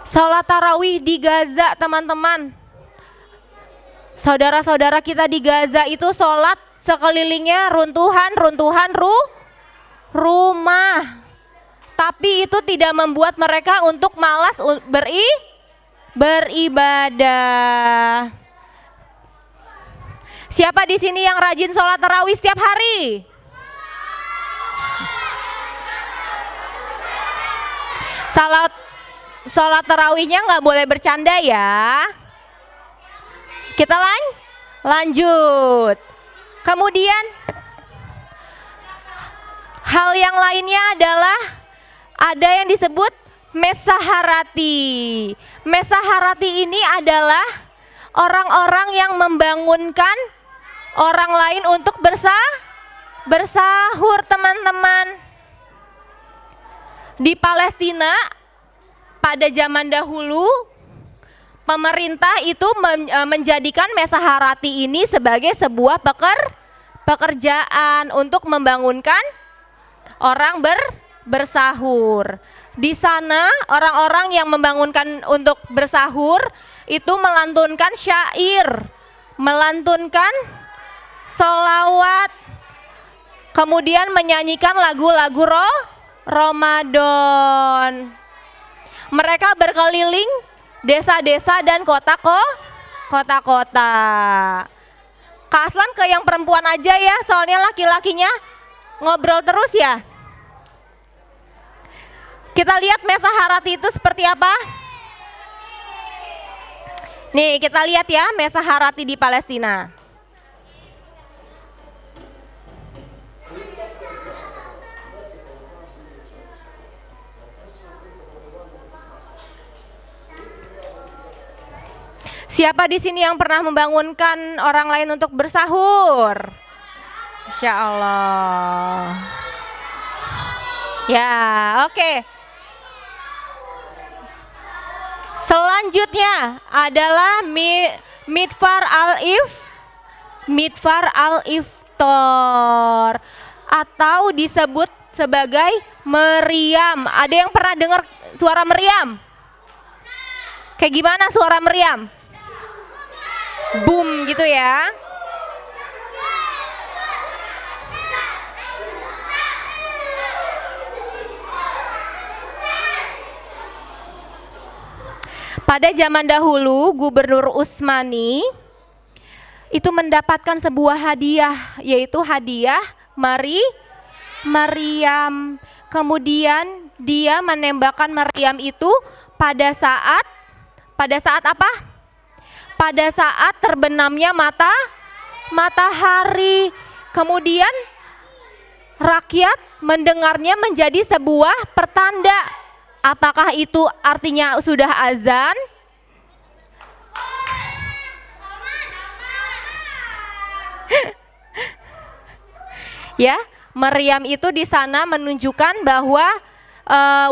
sholat tarawih di Gaza, teman-teman. Saudara-saudara kita di Gaza itu sholat sekelilingnya runtuhan rumah. Tapi itu tidak membuat mereka untuk malas beribadah. Siapa di sini yang rajin sholat tarawih setiap hari? Sholat tarawihnya nggak boleh bercanda ya. Kita Lanjut. Kemudian hal yang lainnya adalah ada yang disebut mesaharati. Mesaharati ini adalah orang-orang yang membangunkan orang lain untuk bersahur, teman-teman. Di Palestina pada zaman dahulu pemerintah itu menjadikan mesaharati ini sebagai sebuah pekerjaan untuk membangunkan orang bersahur. Di sana orang-orang yang membangunkan untuk bersahur itu melantunkan syair, melantunkan sholawat, kemudian menyanyikan lagu-lagu Ramadan. Mereka berkeliling desa-desa dan kota-kota. Kak Aslam ke yang perempuan aja ya, soalnya laki-lakinya ngobrol terus ya. Kita lihat mesaharati itu seperti apa? Nih kita lihat ya mesaharati di Palestina. Siapa di sini yang pernah membangunkan orang lain untuk bersahur? Insya Allah. Ya, oke. Selanjutnya adalah Midfar al-Iftar atau disebut sebagai meriam. Ada yang pernah dengar suara meriam? Kayak gimana suara meriam? Boom gitu ya. Pada zaman dahulu Gubernur Utsmani itu mendapatkan sebuah hadiah, yaitu hadiah Maryam. Kemudian dia menembakkan Maryam itu pada saat apa? Pada saat terbenamnya matahari. Kemudian rakyat mendengarnya menjadi sebuah pertanda. Apakah itu artinya sudah azan? Ya, Maryam itu di sana menunjukkan bahwa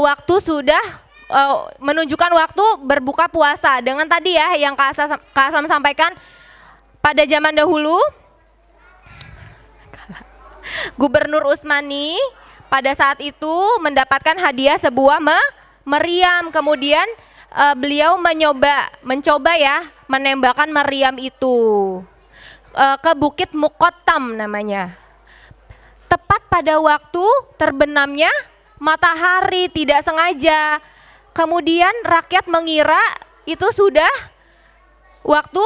waktu sudah menunjukkan waktu berbuka puasa. Dengan tadi ya yang Kak Asam sampaikan, pada zaman dahulu Gubernur Utsmani pada saat itu mendapatkan hadiah sebuah meriam. Kemudian beliau mencoba ya menembakkan meriam itu ke Bukit Muqattam namanya. Tepat pada waktu terbenamnya matahari, tidak sengaja. Kemudian rakyat mengira itu sudah waktu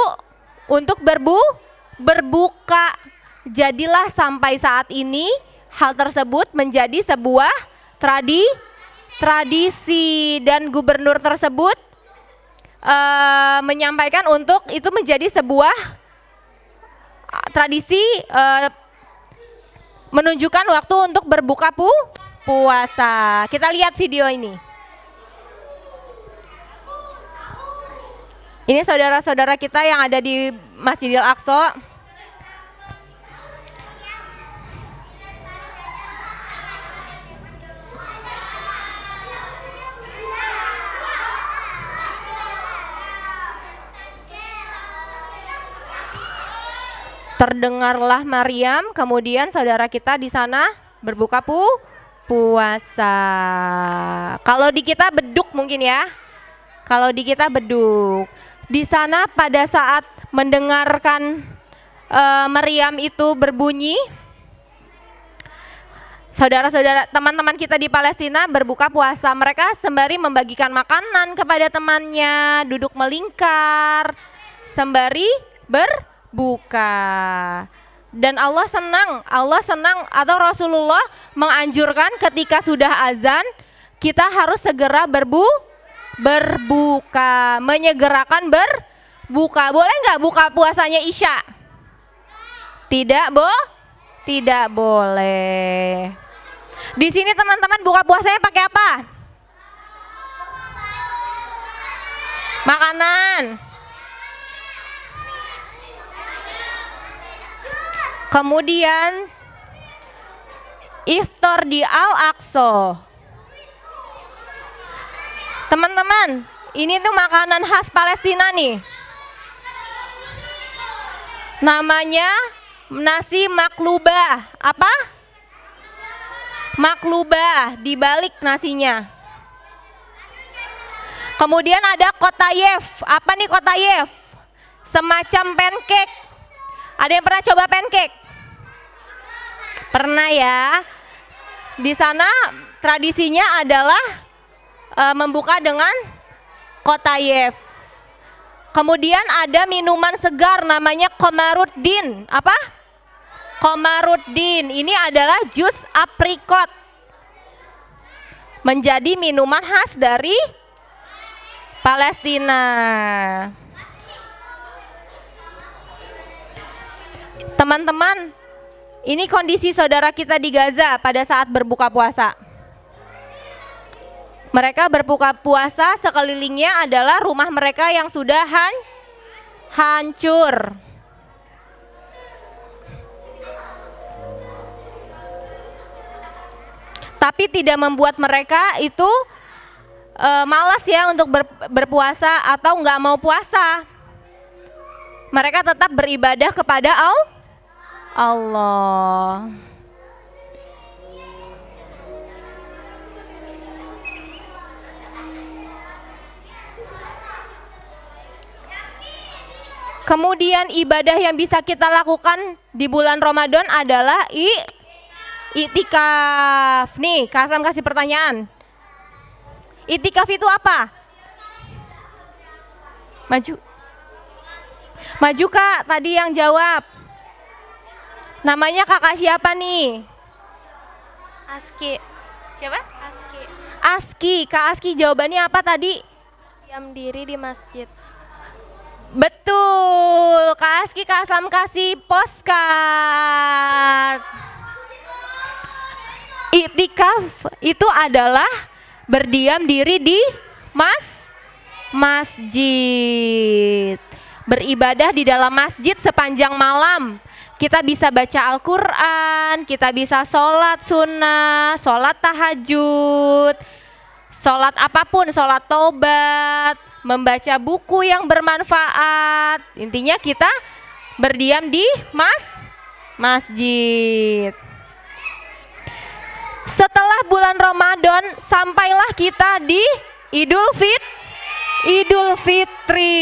untuk berbuka. Jadilah sampai saat ini hal tersebut menjadi sebuah tradisi dan gubernur tersebut menyampaikan untuk itu menjadi sebuah tradisi menunjukkan waktu untuk berbuka puasa. Kita lihat video ini. Ini saudara-saudara kita yang ada di Masjidil Aqsa. Terdengarlah Maryam, kemudian saudara kita di sana berbuka puasa. Kalau di kita beduk mungkin ya. Kalau di kita beduk. Di sana pada saat mendengarkan Maryam itu berbunyi, saudara-saudara teman-teman kita di Palestina berbuka puasa. Mereka sembari membagikan makanan kepada temannya, duduk melingkar sembari berbuka. Dan Allah senang atau Rasulullah menganjurkan ketika sudah azan kita harus segera berbuka, menyegerakan berbuka. Boleh nggak buka puasanya Isya? Tidak boleh. Di sini teman-teman buka puasanya pakai apa? Makanan. Kemudian iftar di Al-Aqsa. Teman-teman, ini tuh makanan khas Palestina nih. Namanya nasi maklubah. Apa? Maklubah, dibalik nasinya. Kemudian ada kotayef. Apa nih kotayef? Semacam pancake. Ada yang pernah coba pancake? Pernah ya. Di sana tradisinya adalah membuka dengan kotayef. Kemudian ada minuman segar namanya komaruddin. Apa? Komaruddin. Ini adalah jus aprikot. Menjadi minuman khas dari Palestina. Teman-teman, ini kondisi saudara kita di Gaza pada saat berbuka puasa. Mereka berbuka puasa, sekelilingnya adalah rumah mereka yang sudah hancur. Tapi tidak membuat mereka itu malas ya untuk berpuasa atau nggak mau puasa. Mereka tetap beribadah kepada Allah. Kemudian ibadah yang bisa kita lakukan di bulan Ramadan adalah iktikaf. Nih, Kak Aslam kasih pertanyaan. Iktikaf itu apa? Maju Kak, tadi yang jawab. Namanya kakak siapa nih? Aski. Siapa? Aski. Aski. Kak Aski jawabannya apa tadi? Diam diri di masjid. Betul. Kak Aski, Kak Aslam kasih postcard. Iktikaf itu adalah berdiam diri di masjid. Beribadah di dalam masjid sepanjang malam. Kita bisa baca Al-Quran, kita bisa sholat sunnah, sholat tahajud, sholat apapun, sholat taubat, membaca buku yang bermanfaat. Intinya kita berdiam di masjid. Setelah bulan Ramadan, sampailah kita di Idul Fitri.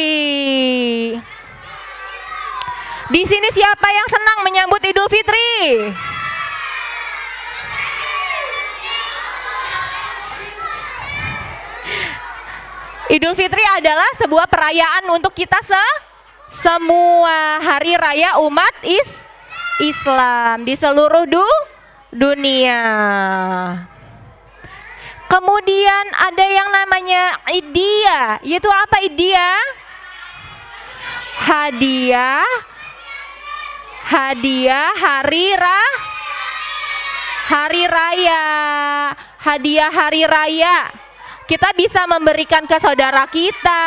Di sini siapa yang senang menyambut Idul Fitri? Idul Fitri adalah sebuah perayaan untuk kita semua, hari raya umat Islam di seluruh dunia. Kemudian ada yang namanya Idiyah. Yaitu apa Idiyah? Hadiah hari raya. Hadiah hari raya. Kita bisa memberikan ke saudara kita.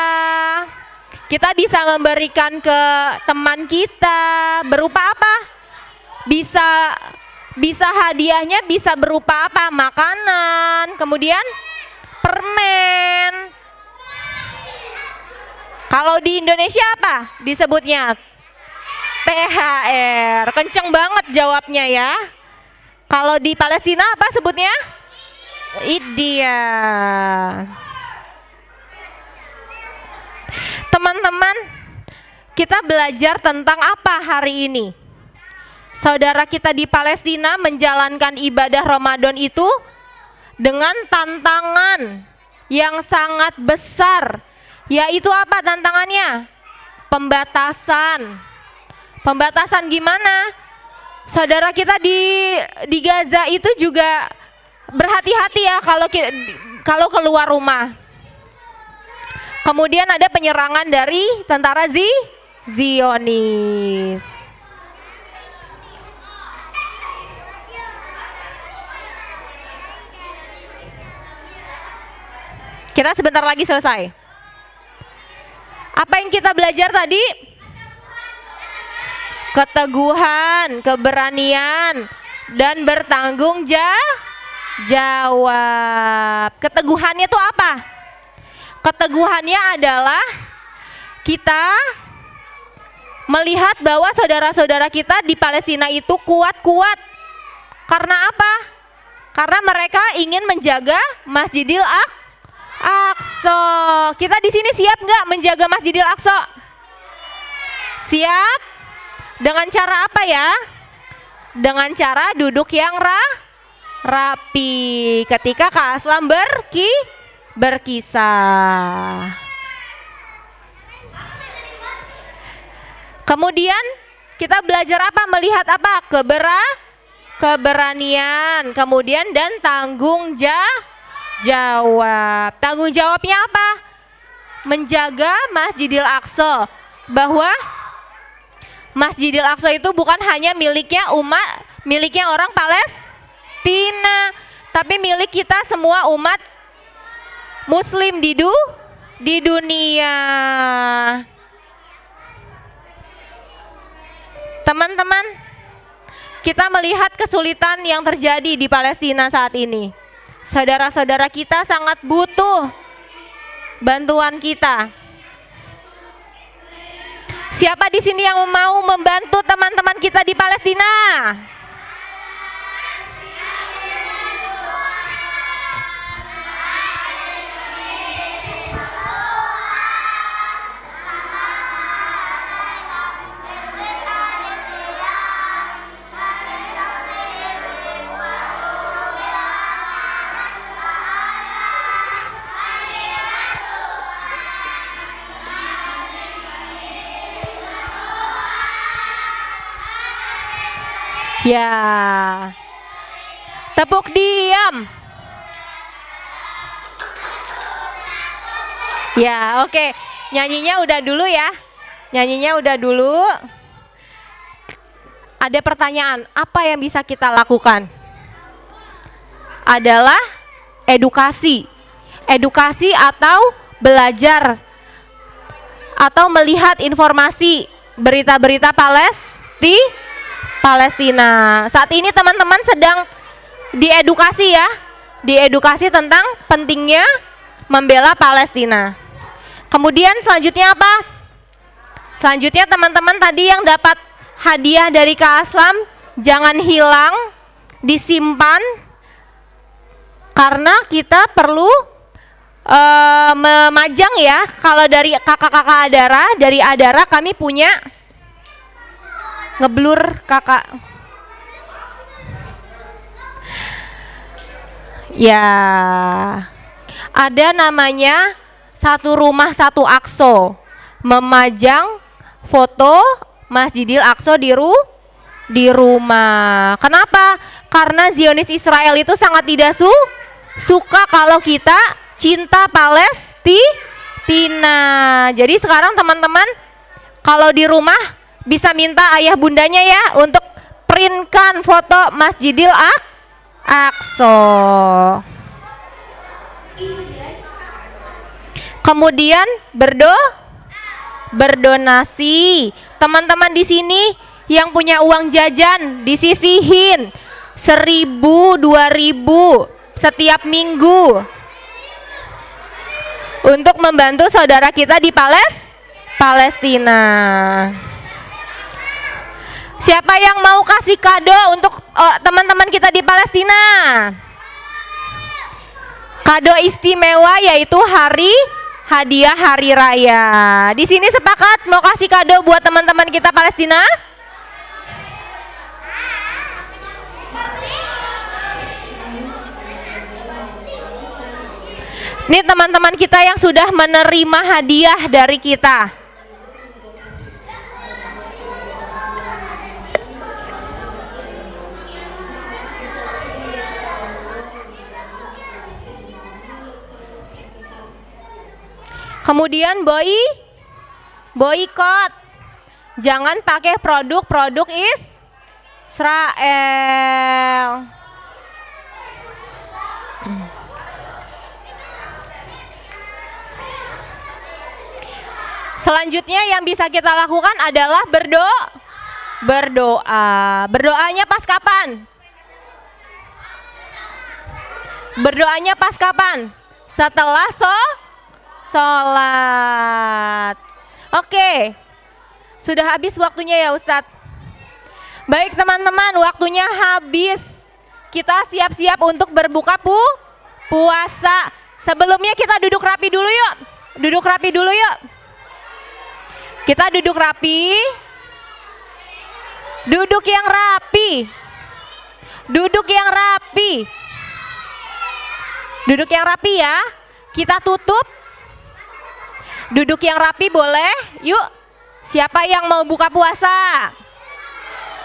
Kita bisa memberikan ke teman kita. Berupa apa? Bisa hadiahnya bisa berupa apa? Makanan, kemudian permen. Kalau di Indonesia apa disebutnya? THR. Kenceng banget jawabnya ya. Kalau di Palestina apa sebutnya? Idiyah. Teman-teman, kita belajar tentang apa hari ini? Saudara kita di Palestina menjalankan ibadah Ramadan itu dengan tantangan yang sangat besar. Yaitu apa tantangannya? Pembatasan. Pembatasan gimana? Saudara kita di Gaza itu juga berhati-hati ya kalau keluar rumah. Kemudian ada penyerangan dari tentara Zionis. Kita sebentar lagi selesai. Apa yang kita belajar tadi? Keteguhan, keberanian, dan bertanggung jawab. Keteguhannya itu apa? Keteguhannya adalah kita melihat bahwa saudara-saudara kita di Palestina itu kuat-kuat. Karena apa? Karena mereka ingin menjaga Masjidil Aqsa. Kita di sini siap nggak menjaga Masjidil Aqsa? Siap? Dengan cara apa ya? Dengan cara duduk yang rapi ketika Kak Aslam berkisah. Kemudian kita belajar apa? Melihat apa? Keberanian, kemudian dan tanggung jawab. Tanggung jawabnya apa? Menjaga Masjidil Aqsa, bahwa Masjidil Aqsa itu bukan hanya miliknya orang Palestina, tapi milik kita semua umat Muslim di dunia. Teman-teman, kita melihat kesulitan yang terjadi di Palestina saat ini. Saudara-saudara kita sangat butuh bantuan kita. Siapa di sini yang mau membantu teman-teman kita di Palestina? Ya, tepuk diam. Ya, oke. Nyanyinya udah dulu ya. Nyanyinya udah dulu. Ada pertanyaan, apa yang bisa kita lakukan? Adalah edukasi. Edukasi atau belajar atau melihat informasi berita-berita Palestina. Saat ini teman-teman sedang diedukasi ya, diedukasi tentang pentingnya membela Palestina. Kemudian selanjutnya apa? Selanjutnya teman-teman tadi yang dapat hadiah dari Kak Aslam, jangan hilang, disimpan, karena kita perlu memajang ya. Kalau dari kakak-kakak dari Adara kami punya ngeblur kakak. Ya, ada namanya Satu Rumah Satu Aqsa, memajang foto Masjidil Aqsa di rumah. Kenapa? Karena Zionis Israel itu sangat tidak suka kalau kita cinta Palestina. Jadi sekarang teman-teman kalau di rumah bisa minta ayah bundanya ya untuk printkan foto Masjidil Aqsa. Kemudian berdonasi. Teman-teman di sini yang punya uang jajan disisihin 1.000, 2.000 setiap minggu untuk membantu saudara kita di Palestina. Siapa yang mau kasih kado untuk teman-teman kita di Palestina? Kado istimewa yaitu hadiah hari raya. Di sini sepakat mau kasih kado buat teman-teman kita Palestina? Ini teman-teman kita yang sudah menerima hadiah dari kita. Kemudian boikot. Jangan pakai produk-produk Israel. Selanjutnya yang bisa kita lakukan adalah berdoa. Berdoanya pas kapan? Berdoanya pas kapan? Setelah sholat. Oke, sudah habis waktunya ya Ustadz. Baik teman-teman, waktunya habis. Kita siap-siap untuk berbuka puasa. Sebelumnya kita duduk rapi dulu yuk. Duduk rapi dulu yuk. Kita duduk rapi. Duduk yang rapi. Duduk yang rapi. Duduk yang rapi ya. Kita tutup. Duduk yang rapi boleh. Yuk. Siapa yang mau buka puasa?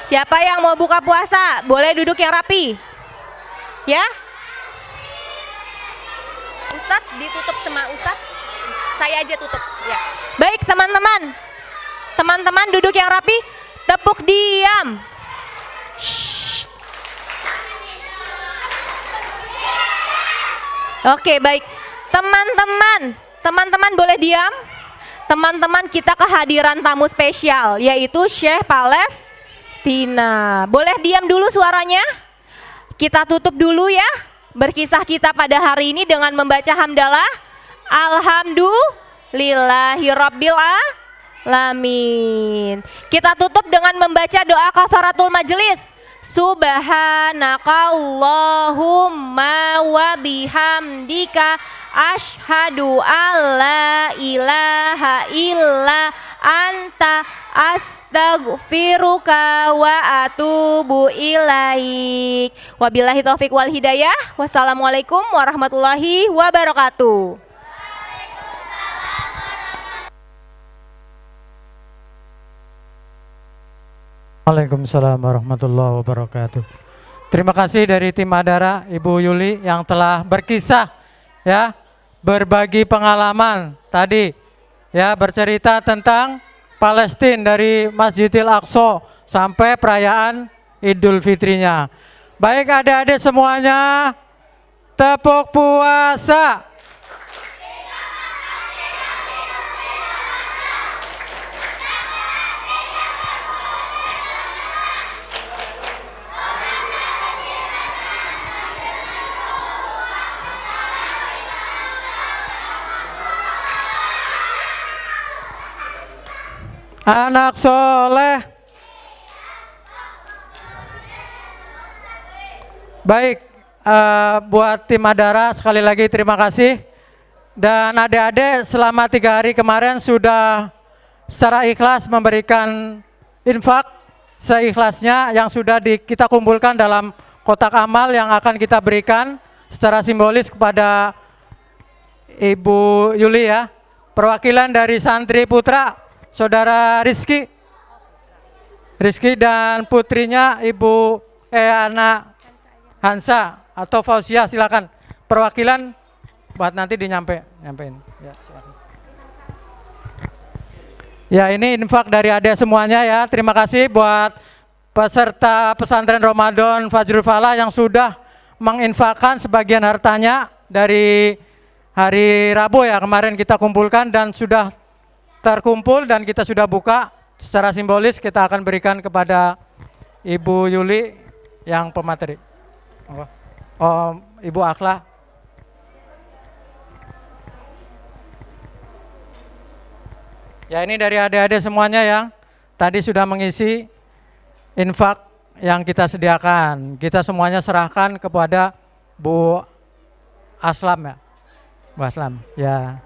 Siapa yang mau buka puasa? Boleh duduk yang rapi. Ya. Ustadz ditutup sama Ustadz. Saya aja tutup. Ya. Baik teman-teman. Teman-teman duduk yang rapi. Tepuk diam. Shh. Oke, baik. Teman-teman boleh diam? Teman-teman, kita kehadiran tamu spesial yaitu Syekh Palestina. Boleh diam dulu suaranya? Kita tutup dulu ya. Berkisah kita pada hari ini dengan membaca hamdalah. Alhamdulillahirabbil alamin. Kita tutup dengan membaca doa kafaratul majelis. Subhanakallahumma wa bihamdika asyhadu alla ilaha illa anta astaghfiruka wa atubu ilaik. Wabillahi taufik wal hidayah. Wassalamualaikum warahmatullahi wabarakatuh. Waalaikumsalam warahmatullahi wabarakatuh. Terima kasih dari tim Adara, Ibu Yuli yang telah berkisah ya, berbagi pengalaman tadi ya, bercerita tentang Palestina dari Masjidil Aqsa sampai perayaan Idul Fitrinya. Baik adik-adik semuanya, tepuk puasa. Anak soleh. Baik, buat tim Adara sekali lagi terima kasih. Dan adik-adik selama 3 hari kemarin sudah secara ikhlas memberikan infak seikhlasnya yang sudah kita kumpulkan dalam kotak amal yang akan kita berikan secara simbolis kepada Ibu Yuli ya. Perwakilan dari santri putra Saudara Rizky dan putrinya Ibu anak Hansa atau Fauzia, silakan perwakilan buat nanti nyampein. Ya, silakan. Ya, ini infak dari adik semuanya ya. Terima kasih buat peserta pesantren Ramadan Fajrul Falah yang sudah menginfakkan sebagian hartanya dari hari Rabu ya kemarin kita kumpulkan dan sudah terkumpul dan kita sudah buka secara simbolis. Kita akan berikan kepada Ibu Yuli yang pemateri. Ibu Akla. Ya, ini dari adik-adik semuanya yang tadi sudah mengisi infak yang kita sediakan. Kita semuanya serahkan kepada Bu Aslam ya. Bu Aslam ya.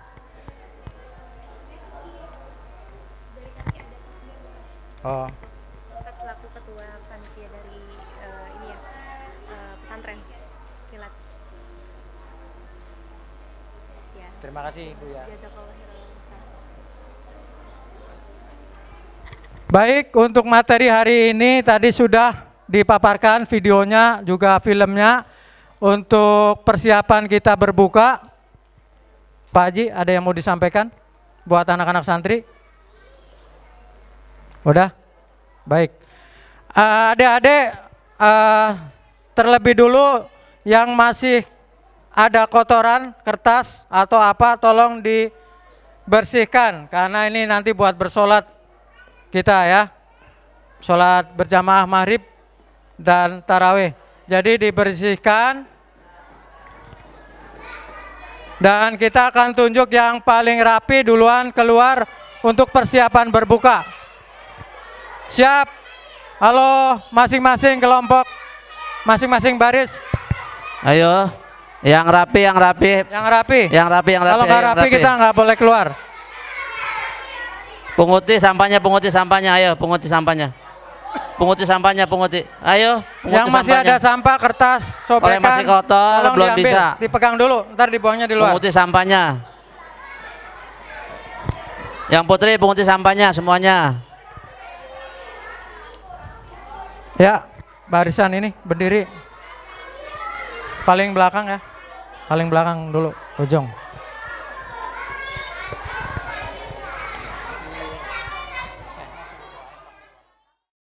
Selaku ketua panitia dari ini ya, pesantren kilat. Ya. Terima kasih Ibu ya. Jazakallah khairan. Baik, untuk materi hari ini tadi sudah dipaparkan videonya juga filmnya. Untuk persiapan kita berbuka, Pak Haji ada yang mau disampaikan buat anak-anak santri? Udah? Baik. Adik-adik, terlebih dulu yang masih ada kotoran, kertas atau apa, tolong bersihkan karena ini nanti buat bersolat kita ya. Solat berjamaah maghrib dan tarawih. Jadi dibersihkan. Dan kita akan tunjuk yang paling rapi duluan keluar untuk persiapan berbuka. Siap? Halo, masing-masing kelompok, masing-masing baris. Ayo, yang rapi, yang rapi. Yang rapi. Yang rapi, yang rapi. Kalau nggak rapi kita nggak boleh keluar. Punguti sampahnya, ayo punguti sampahnya. Punguti sampahnya, punguti. Ayo, punguti Yang masih sampahnya. ada sampah, kertas, sobekan, Oleh masih kotor, tolong belum diambil, bisa. dipegang dulu, ntar dibuangnya di luar. Punguti sampahnya. Yang putri punguti sampahnya semuanya. Ya, barisan ini berdiri. Paling belakang ya, paling belakang dulu, ujung.